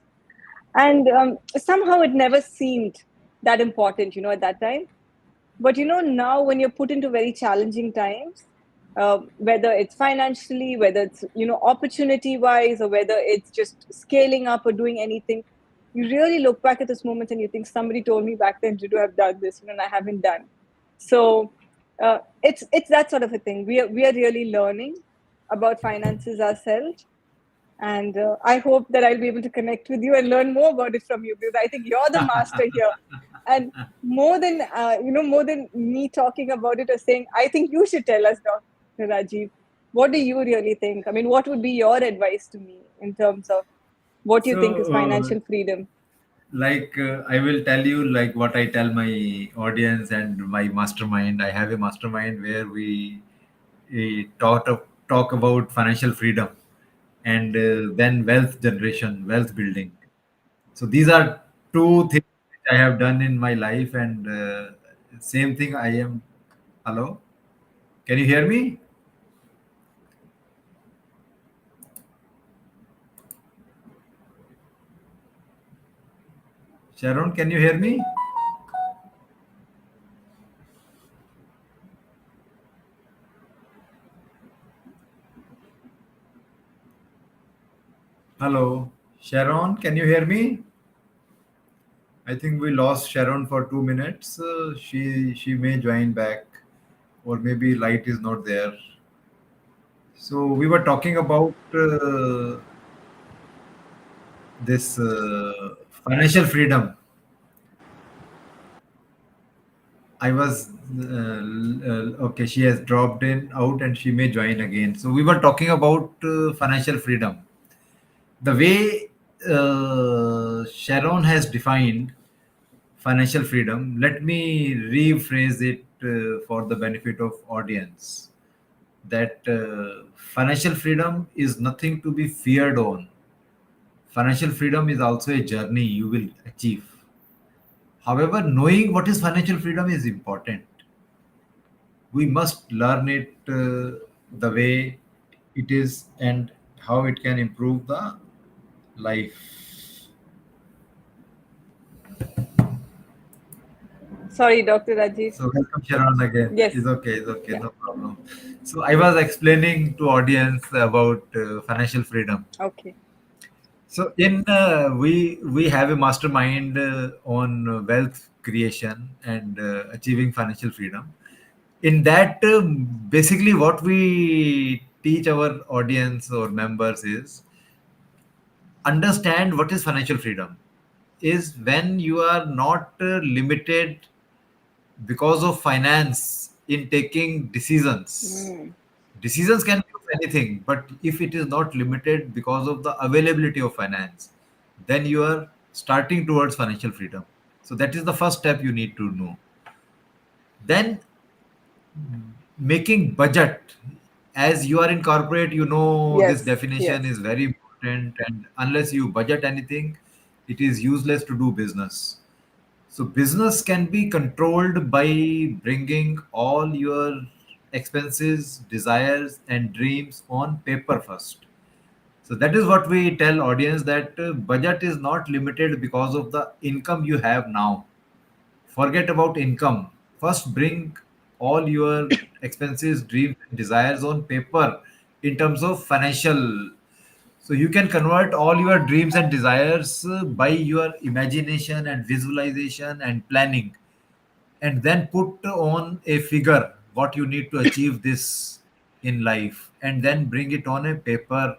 And somehow it never seemed that important, at that time. But now when you're put into very challenging times, whether it's financially, whether it's opportunity wise, or whether it's just scaling up or doing anything, you really look back at this moment and you think somebody told me back then to have done this, and I haven't done. So it's that sort of a thing. We are really learning about finances ourselves, And I hope that I'll be able to connect with you and learn more about it from you, because I think you're the master here. And more than me talking about it or saying, I think you should tell us, Dr. Rajiv, what do you really think? I mean, what would be your advice to me in terms of what you So, think is financial freedom? I will tell you like what I tell my audience and my mastermind. I have a mastermind where we talk about financial freedom and then wealth generation, wealth building. So these are two things which I have done in my life, and same thing I am. Hello, can you hear me, Sharon? Can you hear me? Hello, Sharon, can you hear me? I think we lost Sharon for 2 minutes. She may join back, or maybe light is not there. So we were talking about this financial freedom. I was okay. She has dropped in out, and she may join again. So we were talking about financial freedom. The way Sharon has defined financial freedom. Let me rephrase it for the benefit of audience. That financial freedom is nothing to be feared on. Financial freedom is also a journey you will achieve. However, knowing what is financial freedom is important. We must learn it the way it is and how it can improve the life. Sorry, Dr. Rajiv. So welcome Sharon again. Yes. It's okay, Yeah. no problem. So I was explaining to audience about financial freedom. Okay. So in we have a mastermind on wealth creation and achieving financial freedom. In that, basically, what we teach our audience or members is understand what is financial freedom. Is when you are not limited because of finance in taking decisions. Mm. Decisions can be of anything, but if it is not limited because of the availability of finance, then you are starting towards financial freedom. So that is the first step you need to know. Then making budget. As you are in corporate, you know this Yes. definition Yes. is very important, and unless you budget anything, it is useless to do business. So business can be controlled by bringing all your expenses, desires, and dreams on paper first. So that is what we tell audience, that budget is not limited because of the income you have now. Forget about income. First, bring all your expenses, dreams, and desires on paper in terms of financial. So you can convert all your dreams and desires by your imagination and visualization and planning, and then put on a figure what you need to achieve this in life, and then bring it on a paper,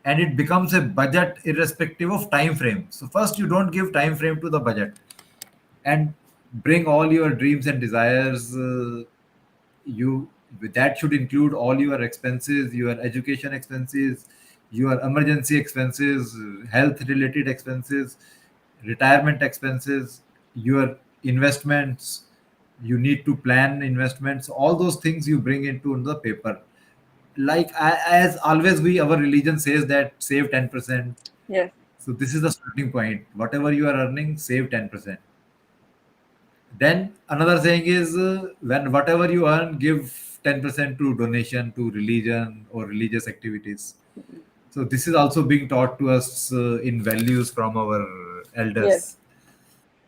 and it becomes a budget irrespective of time frame. So first, you don't give time frame to the budget, and bring all your dreams and desires. You That should include all your expenses, your education expenses, your emergency expenses, health related expenses, retirement expenses, your investments. You need to plan investments. All those things you bring into the paper. As always, we our religion says that save 10%. Yes. So this is the starting point. Whatever you are earning, save 10%. Then another saying is, when whatever you earn, give 10% to donation to religion or religious activities. So this is also being taught to us in values from our Yes. elders.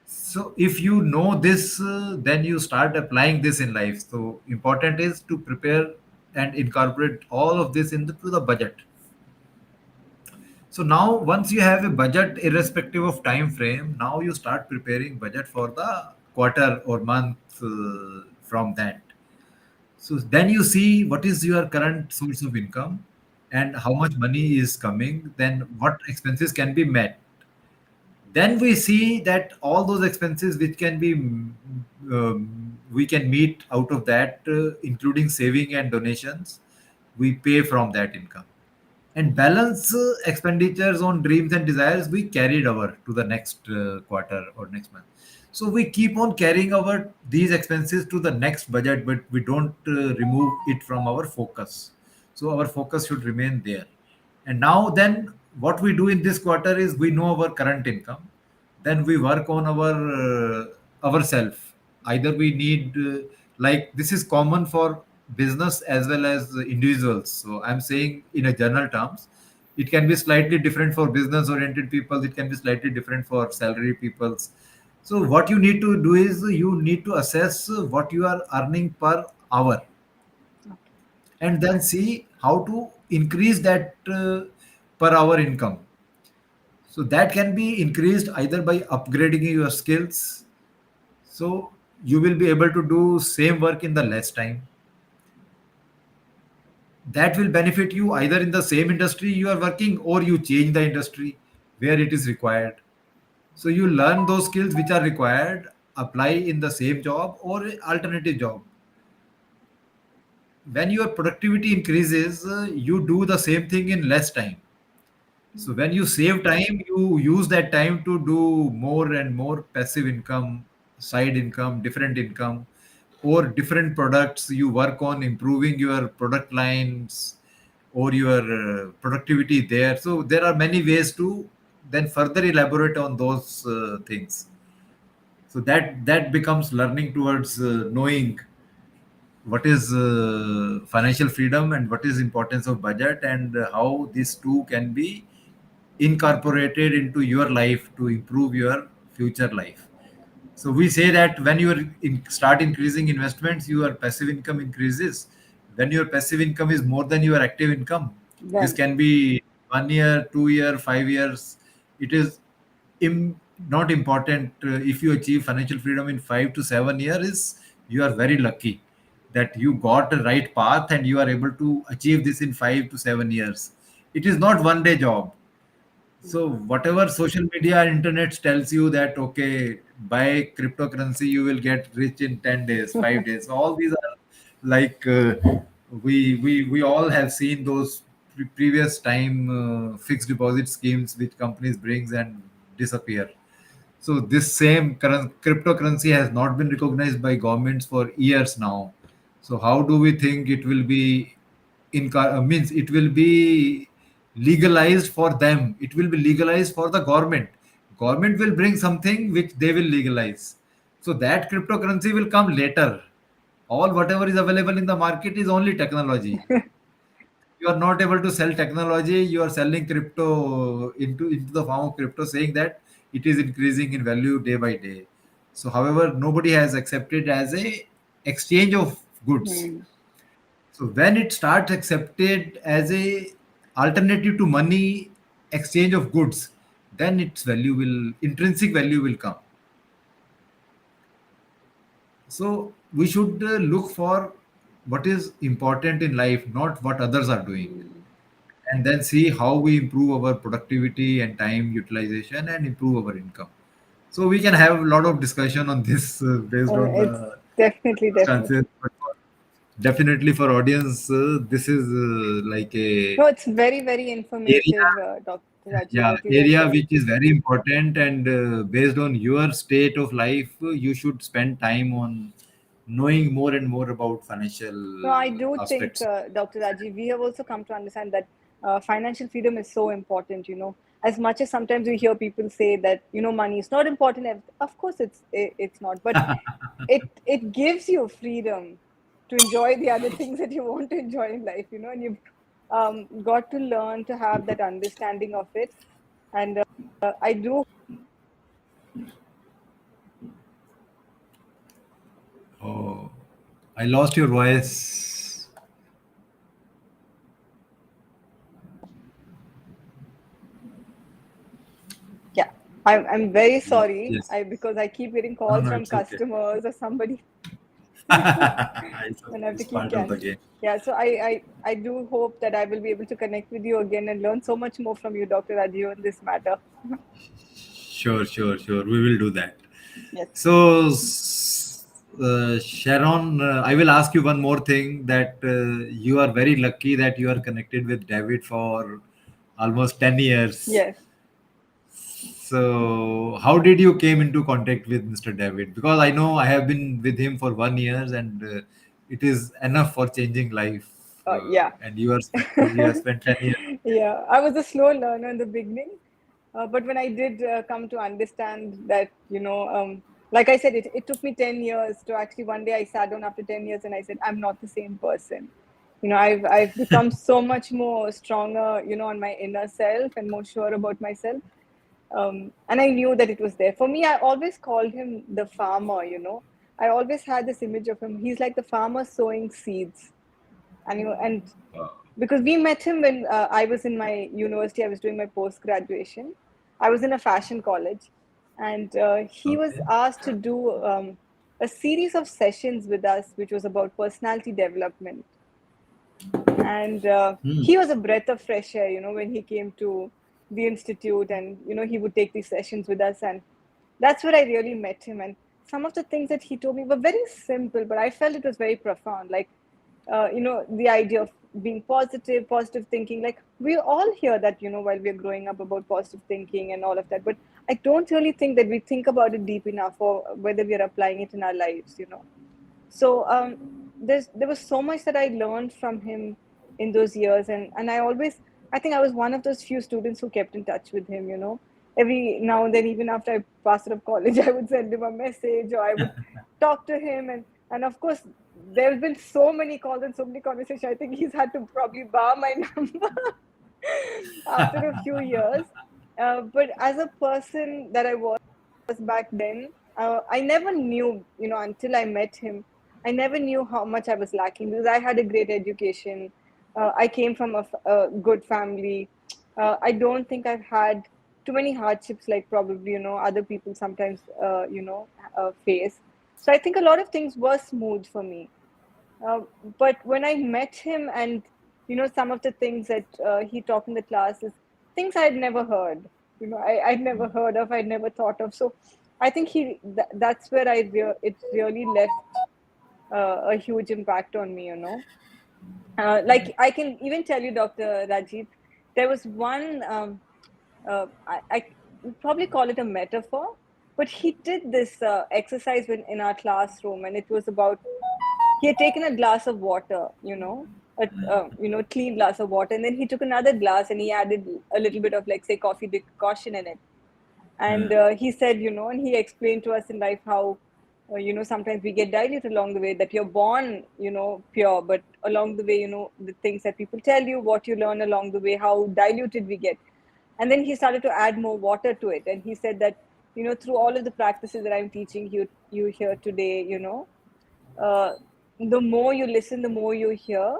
So if you know this, then you start applying this in life. So important is to prepare and incorporate all of this into the budget. So now once you have a budget irrespective of time frame, now you start preparing budget for the quarter or month from that. So then you see what is your current source of income, and how much money is coming, then what expenses can be met. Then we see that all those expenses which can be we can meet out of that, including saving and donations, we pay from that income, and balance expenditures on dreams and desires we carried over to the next quarter or next month. So we keep on carrying over these expenses to the next budget, but we don't remove it from our focus. So our focus should remain there. And now then what we do in this quarter is we know our current income, then we work on our ourself. Either we need like this is common for business as well as individuals, so I'm saying in a general terms. It can be slightly different for business oriented people, it can be slightly different for salary peoples. So what you need to do is you need to assess what you are earning per hour, Okay. and then see how to increase that per hour income. So that can be increased either by upgrading your skills. So you will be able to do same work in the less time. That will benefit you either in the same industry you are working, or you change the industry where it is required. So you learn those skills which are required, apply in the same job or alternative job. When your productivity increases, you do the same thing in less time. So when you save time, you use that time to do more and more passive income, side income, different income, or different products. You work on improving your product lines or your productivity there. So there are many ways to then further elaborate on those things. So that becomes learning towards knowing what is financial freedom and what is importance of budget, and how these two can be incorporated into your life to improve your future life. So we say that when you start increasing investments, your passive income increases. When your passive income is more than your active income, this Then, can be 1 year, 2 year, 5 years. It is not important. If you achieve financial freedom in 5 to 7 years, you are very lucky that you got the right path and you are able to achieve this in 5 to 7 years. It is not one day job. So whatever social media and internet tells you that okay, buy cryptocurrency you will get rich in 10 days, 5 days. All these are like we all have seen those previous time fixed deposit schemes which companies brings and disappear. So this same cryptocurrency has not been recognized by governments for years now. So how do we think it will be means it will be legalized for them? It will be legalized for the government. Government will bring something which they will legalize. So that cryptocurrency will come later. All whatever is available in the market is only technology. You are not able to sell technology, you are selling crypto into the form of crypto, saying that it is increasing in value day by day. So however, nobody has accepted as a exchange of goods. hmm. So when it starts accepted as a alternative to money, exchange of goods, then its value will intrinsic value will come. So we should look for what is important in life, not what others are doing, and then see how we improve our productivity and time utilization and improve our income. So we can have a lot of discussion on this based on It's the definitely, definitely. circumstances. But definitely for audience, this is like a No, it's very, very area, informative, Dr. Rajiv, yeah, what you just area said. which is very important, and based on your state of life, you should spend time on knowing more and more about No, I financial do think, aspects. Dr. Rajiv, we have also come to understand that financial freedom is so important. As much as sometimes we hear people say that money is not important. Of course, it's not, but it gives you freedom to enjoy the other things that you want to enjoy in life. And you've got to learn to have that understanding of it. And I do. Oh, I lost your voice. Yeah, I'm very sorry. Yes. Because I keep getting No, calls no, from it's okay. customers or somebody. And I have to It's keep part of the catching. game. Yeah, so I do hope that I will be able to connect with you again and learn so much more from you, Dr. Rajiv, on this matter. Sure, sure, sure. We will do that. Yes. So, Sharon, I will ask you one more thing that you are very lucky that you are connected with David for almost 10 years. Yes. So, how did you came into contact with Mr. David? Because I know I have been with him for 1 year, and it is enough for changing life. Yeah. And you have spent 10 years. Yeah, I was a slow learner in the beginning, but when I did come to understand that, like I said, it took me 10 years to actually, one day I sat down after 10 years and I said, I'm not the same person. I've become so much more stronger, on my inner self and more sure about myself. And I knew that it was there. For me, I always called him the farmer. I always had this image of him. He's like the farmer sowing seeds. And because we met him when I was in my university, I was doing my post graduation. I was in a fashion college, and he was Okay. asked to do a series of sessions with us, which was about personality development. And Hmm. he was a breath of fresh air, when he came to the institute, and he would take these sessions with us, and that's where I really met him. And some of the things that he told me were very simple, but I felt it was very profound. Like, the idea of being positive thinking. Like, we all hear that, while we're growing up, about positive thinking and all of that, but I don't really think that we think about it deep enough, or whether we are applying it in our lives. So there was so much that I learned from him in those years, and I think I was one of those few students who kept in touch with him. Every now and then, even after I passed out of college, I would send him a message, or I would talk to him, and of course there have been so many calls and so many conversations. I think he's had to probably bar my number after a few years. But as a person that I was back then, I never knew, until I met him, I never knew how much I was lacking, because I had a great education. I came from a good family. I don't think I've had too many hardships like probably, other people sometimes, face. So I think a lot of things were smooth for me. Uh, but when I met him, and some of the things that he taught in the class is things I had never heard. I'd never heard of, I'd never thought of. So I think that's where it really left a huge impact on me. Like, I can even tell you, Dr. Rajiv, there was one. I would probably call it a metaphor, but he did this exercise in our classroom, and it was about, he had taken a glass of water, clean glass of water, and then he took another glass and he added a little bit of, like, say, coffee decoction in it. And he said, and he explained to us in life how, sometimes we get diluted along the way, that you're born, pure, but along the way, the things that people tell you, what you learn along the way, how diluted we get. And then he started to add more water to it. And he said that, through all of the practices that I'm teaching you here today, uh, the more you listen, the more you hear,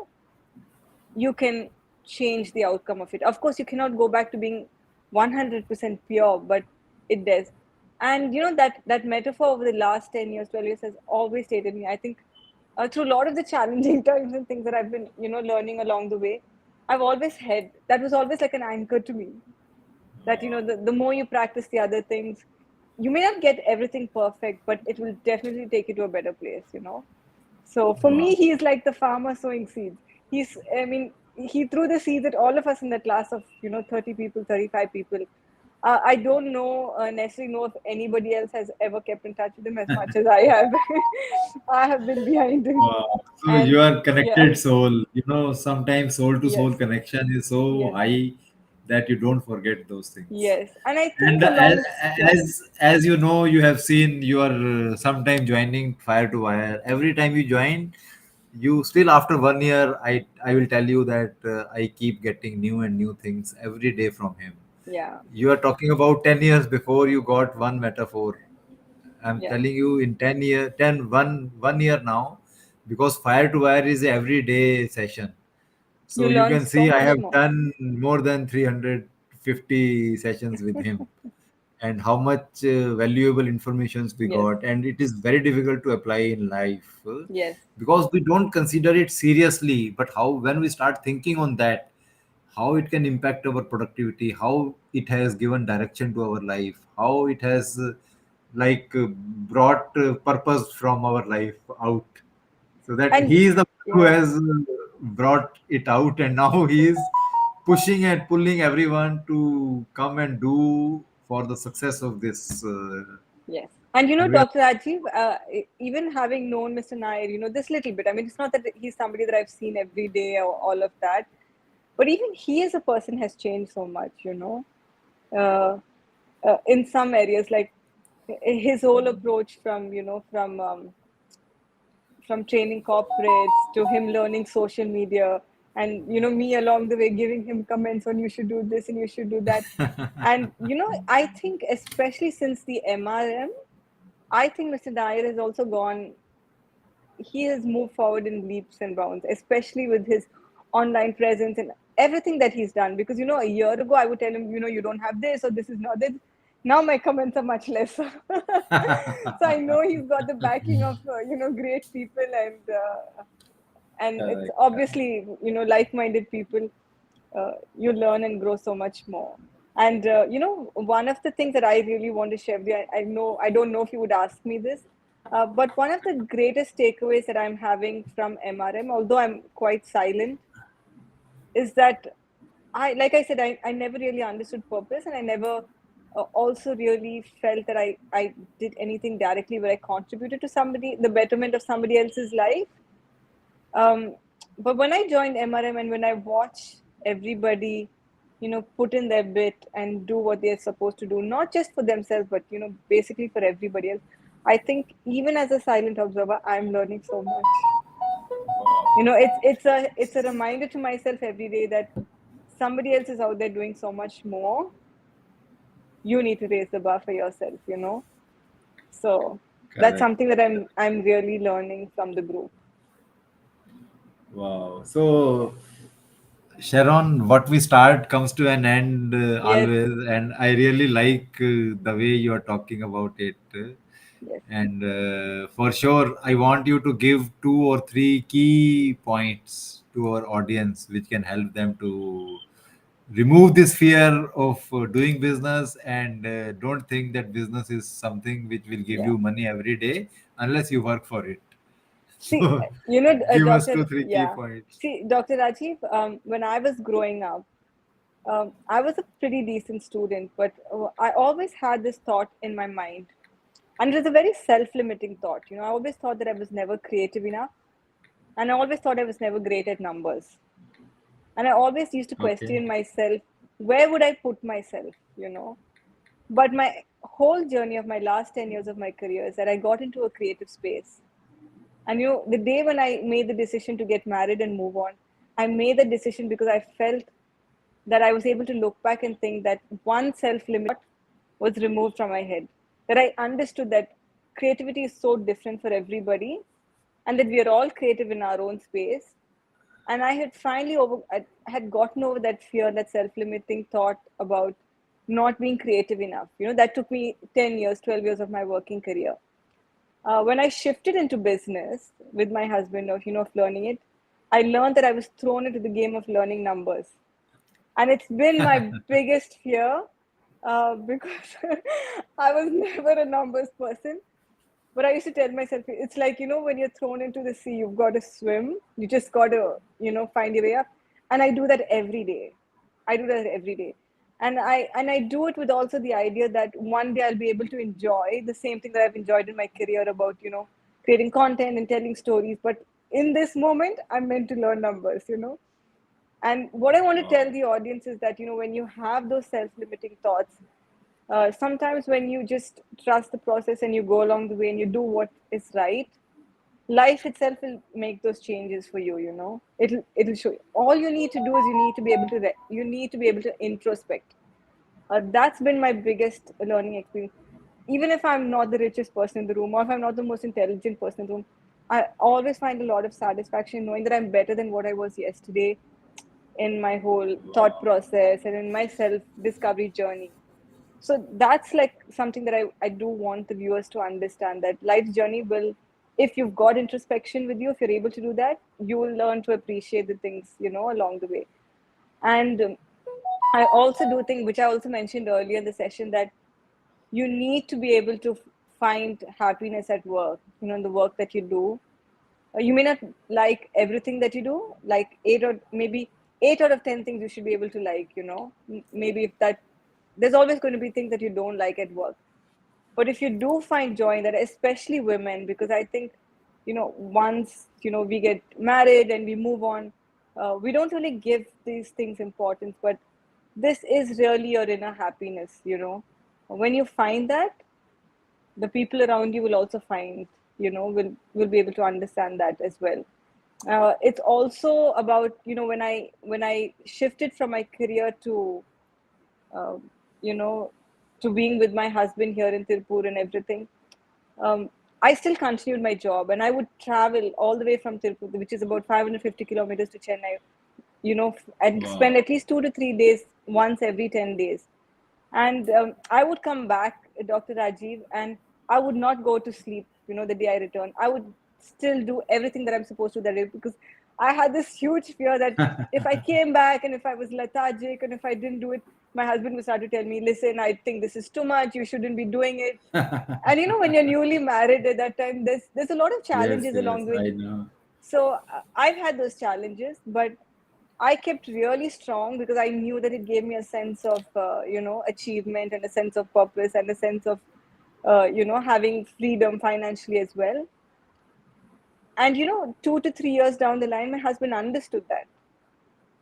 you can change the outcome of it. Of course, you cannot go back to being 100% pure, but it does. And that metaphor over the last 10 years, 12 years has always stayed in me. I think through a lot of the challenging times and things that I've been, learning along the way, I've always had, that was always like an anchor to me. That, the more you practice the other things, you may not get everything perfect, but it will definitely take you to a better place. So for me, Wow. he's like the farmer sowing seeds. I mean, he threw the seeds at all of us in the class of, 30 people, 35 people. I don't necessarily know if anybody else has ever kept in touch with him as much as I have. I have been behind him. Wow. So you And are yeah, connected soul. Sometimes soul to soul yes, connection is so yes, high that you don't forget those things. yes. And I think And along, yeah, as you know, you have seen you are sometime joining Fire to Wire. Every time you join, you still after 1 year, I will tell you that I keep getting new and new things every day from him. yeah, You are talking about 10 years before you got one metaphor. I'm yeah. telling you in 10 year, 1 year now, because Fire to Wire is a everyday session. So You you learn can so see I much have more. done more than 350 sessions with him. and how much valuable informations we Yes. got, and it is very difficult to apply in life Yes. because we don't consider it seriously. But how, when we start thinking on that, how it can impact our productivity, how it has given direction to our life, how it has brought purpose from our life out, so that And he is the one who yeah. has brought it out, and now he is pushing and pulling everyone to come and do for the success of this. Yes. And And we are Dr. Rajiv, even having known Mr. Nair, this little bit, I mean, it's not that he's somebody that I've seen every day or all of that, but even he as a person has changed so much, uh, in some areas, like his whole approach from training corporates to him learning social media, and me along the way giving him comments on you should do this and you should do that. And I think especially since the MRM, I think Mr. Dyer has also gone, he has moved forward in leaps and bounds, especially with his online presence and everything that he's done. Because, a year ago, I would tell him, you don't have this or this is not this. Now my comments are much lesser. So I know he's got the backing of, great people, and it's correct, correct. obviously, like-minded people. You learn and grow so much more. And one of the things that I really want to share with you, I know I don't know if you would ask me this, but one of the greatest takeaways that I'm having from MRM, although I'm quite silent, is that like I said, I never really understood purpose, and I never also really felt that I did anything directly where I contributed to the betterment of somebody else's life. um, but when I joined MRM and when I watch everybody, put in their bit and do what they're supposed to do, not just for themselves, but basically for everybody else, I think even as a silent observer, I'm learning so much. It's a reminder to myself every day that somebody else is out there doing so much more. You need to raise the bar for yourself. So that's Correct. something that I'm really learning from the group. Wow. So, Sharon, what we start comes to an end Yes. always, and I really like the way you are talking about it. Yes. And for sure, I want you to give two or three key points to our audience, which can help them to remove this fear of doing business, and don't think that business is something which will give Yeah. you money every day unless you work for it. See, So, give us two, three key Yeah. points. See, Dr. Rajiv, when I was growing up, I was a pretty decent student, but I always had this thought in my mind. And it was a very self limiting thought. I always thought that I was never creative enough. And I always thought I was never great at numbers. And I always used to Okay. question myself, where would I put myself? But my whole journey of my last 10 years of my career is that I got into a creative space. And the day when I made the decision to get married and move on, I made the decision because I felt that I was able to look back and think that one self limit was removed from my head. That I understood that creativity is so different for everybody, and that we are all creative in our own space. And I had I had gotten over that fear, that self limiting thought about not being creative enough. That took me 10 years, 12 years of my working career. When I shifted into business with my husband of learning it, I learned that I was thrown into the game of learning numbers. And it's been my biggest fear, because I was never a numbers person. But I used to tell myself, it's like, when you're thrown into the sea, you've got to swim. You just got to, find your way up. And I do that every day. I do that every day. And I do it with also the idea that one day I'll be able to enjoy the same thing that I've enjoyed in my career about, creating content and telling stories. But in this moment, I'm meant to learn numbers. And what I want to tell the audience is that, when you have those self limiting thoughts, sometimes when you just trust the process and you go along the way and you do what is right, life itself will make those changes for you. It'll show you. All you need to do is you need to be able to introspect. That's been my biggest learning experience. Even if I'm not the richest person in the room, or if I'm not the most intelligent person in the room, I always find a lot of satisfaction knowing that I'm better than what I was yesterday in my whole thought process and in my self discovery journey. So that's like something that I do want the viewers to understand, that life's journey will, if you've got introspection with you, if you're able to do that, you will learn to appreciate the things, along the way. And I also do think, which I also mentioned earlier in the session, that you need to be able to find happiness at work, in the work that you do. You may not like everything that you do, like maybe 8 out of 10 things you should be able to like, maybe if that, there's always going to be things that you don't like at work. But if you do find joy in that, especially women, because I think, once, we get married and we move on, we don't really give these things importance, but this is really your inner happiness, when you find that, the people around you will also find, will be able to understand that as well. It's also about, when I shifted from my career to, uh, you know to being with my husband here in Tirupur and everything. I still continued my job, and I would travel all the way from Tirupur, which is about 550 kilometers, to Chennai, and spend Wow. at least 2 to 3 days once every 10 days. And I would come back, Dr. Rajiv, and I would not go to sleep, the day I return. I would still do everything that I'm supposed to that day, because I had this huge fear that if I came back and if I was lethargic and if I didn't do it, my husband would start to tell me, listen, I think this is too much. You shouldn't be doing it. And when you're newly married at that time, there's a lot of Yes, challenges yes, along the way. I know. So I've had those challenges, but I kept really strong, because I knew that it gave me a sense of, achievement, and a sense of purpose, and a sense of, having freedom financially as well. And 2 to 3 years down the line, my husband understood that.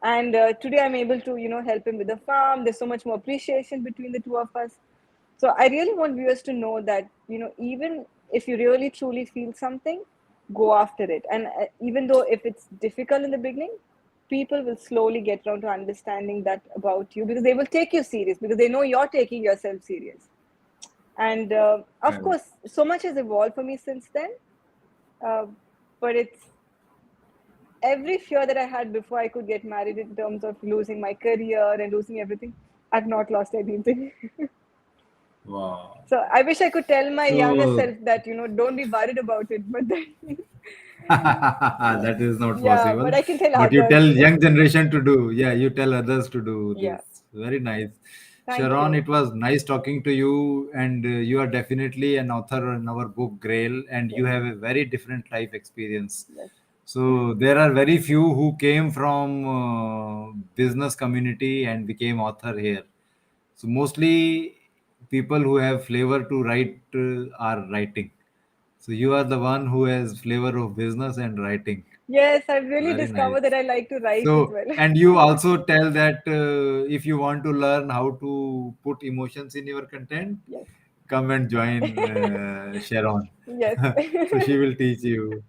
And today I'm able to, help him with the farm. There's so much more appreciation between the two of us. So I really want viewers to know that, even if you really truly feel something, go after it. And even though if it's difficult in the beginning, people will slowly get around to understanding that about you, because they will take you serious, because they know you're taking yourself serious. And of Correct. course, so much has evolved for me since then. Uh, but it's every fear that I had before I could get married, in terms of losing my career and losing everything. I've not lost anything. Wow. So I wish I could tell my younger So self that, don't be worried about it. But then, that is not yeah, possible. but I can tell But you tell others. young generation to do. Yeah, you tell others to do Yeah. this. Very nice. Thank Sharon, you. it was nice talking to you, and you are definitely an author in our book Grail, and you Yes. have a very different life experience. Yes. So there are very few who came from business community and became author here. So mostly people who have flavor to write are writing. So you are the one who has flavor of business and writing. Yes, I've really Very nice. discovered that I like to write as So, well. and you also tell that if you want to learn how to put emotions in your content, Yes. come and join Sharon. Yes. So she will teach you.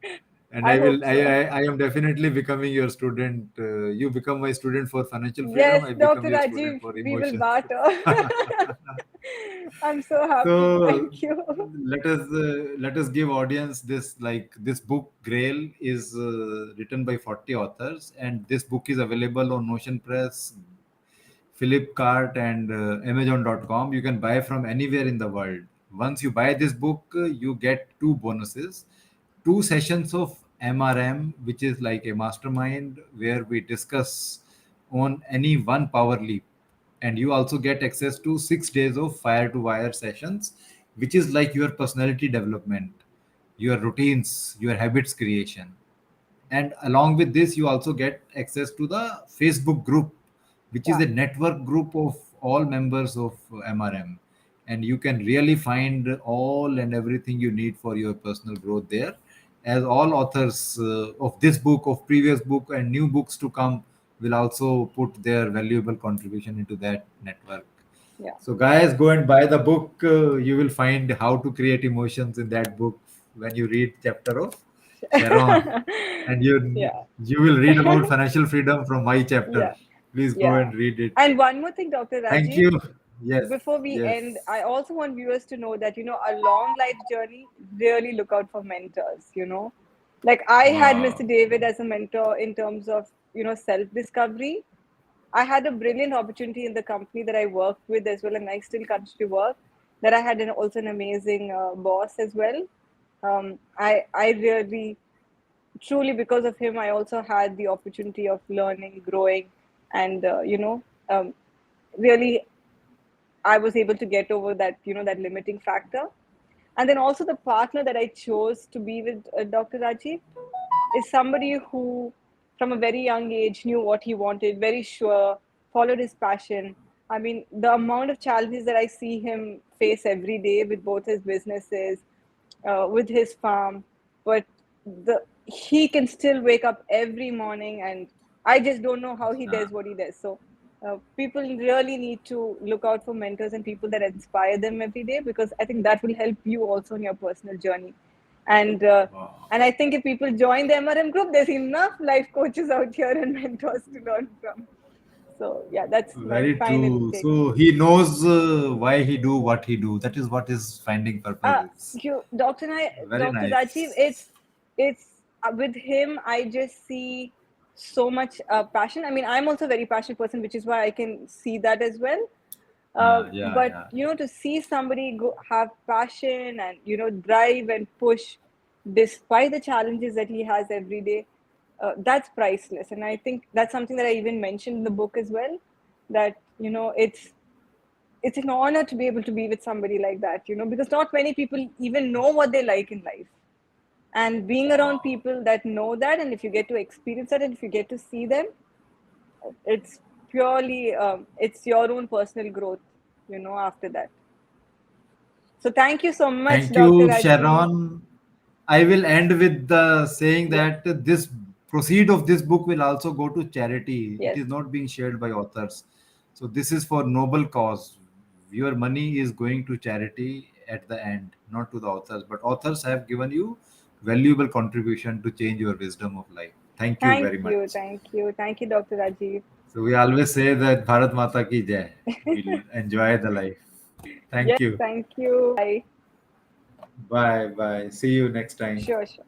And I I hope will. so. I am definitely becoming your student. You become my student for financial freedom. Yes, I become Dr. your student Rajiv, for we will emotions. barter. I'm so happy. So Thank you. let us give audience this, like, this book Grail is written by 40 authors, and this book is available on Notion Press, Flipkart, and Amazon.com. You can buy from anywhere in the world. Once you buy this book, you get two bonuses: two sessions of MRM, which is like a mastermind where we discuss on any one power leap, and you also get access to 6 days of fire to wire sessions, which is like your personality development, your routines, your habits creation. And along with this, you also get access to the Facebook group, which is Yeah. a network group of all members of MRM, and you can really find all and everything you need for your personal growth there, as all authors of this book, of previous book, and new books to come will also put their valuable contribution into that network. Yeah. So guys, go and buy the book. You will find how to create emotions in that book when you read chapter of Sharon, and Yeah. you will read about financial freedom from my chapter. Yeah. Please go Yeah. and read it. And one more thing, Dr. Thank Rajiv, you. Yes, before we end, yes. I also want viewers to know that, a long life journey, really look out for mentors. Like I had Mr. Wow. David as a mentor in terms of, self discovery. I had a brilliant opportunity in the company that I worked with as well, and I still continue to work. That I had also an amazing boss as well. I really, truly, because of him, I also had the opportunity of learning, growing, and really, I was able to get over that, that limiting factor. And then also the partner that I chose to be with, Dr. Rajiv, is somebody who, from a very young age, knew what he wanted, very sure, followed his passion. I mean, the amount of challenges that I see him face every day with both his businesses, with his farm, but he can still wake up every morning, and I just don't know how he does what he does. So people really need to look out for mentors and people that inspire them every day, because I think that will help you also in your personal journey. And Wow. and I think if people join the MRM group, there's enough life coaches out here and mentors to learn from. So yeah, that's my Very final true. take. So he knows why he do what he do. That is what his finding purpose is. You, Very Dr. Rajiv, nice. it's with him. I just see so much passion. I mean, I'm also a very passionate person, which is why I can see that as well. Yeah, But yeah. to see somebody have passion and drive and push despite the challenges that he has every day, that's priceless. And I think that's something that I even mentioned in the book as well. That it's an honor to be able to be with somebody like that, because not many people even know what they like in life. And being around Wow. people that know that, and if you get to experience that, and if you get to see them, it's purely, it's your own personal growth, after that. So thank you so much, Thank Dr. you, Rajiv. Sharon. I will end with the saying Yes, that this proceed of this book will also go to charity. It yes. is not being shared by authors. So this is for noble cause. Your money is going to charity at the end, not to the authors. But authors have given you valuable contribution to change your wisdom of life. Thank you Thank very you, much. thank you, thank you, Dr. Rajiv. So we always say that Bharat Mata ki jai. We'll enjoy the life. Thank Yes, you. thank you. Bye. Bye bye. See you next time. Sure, sure.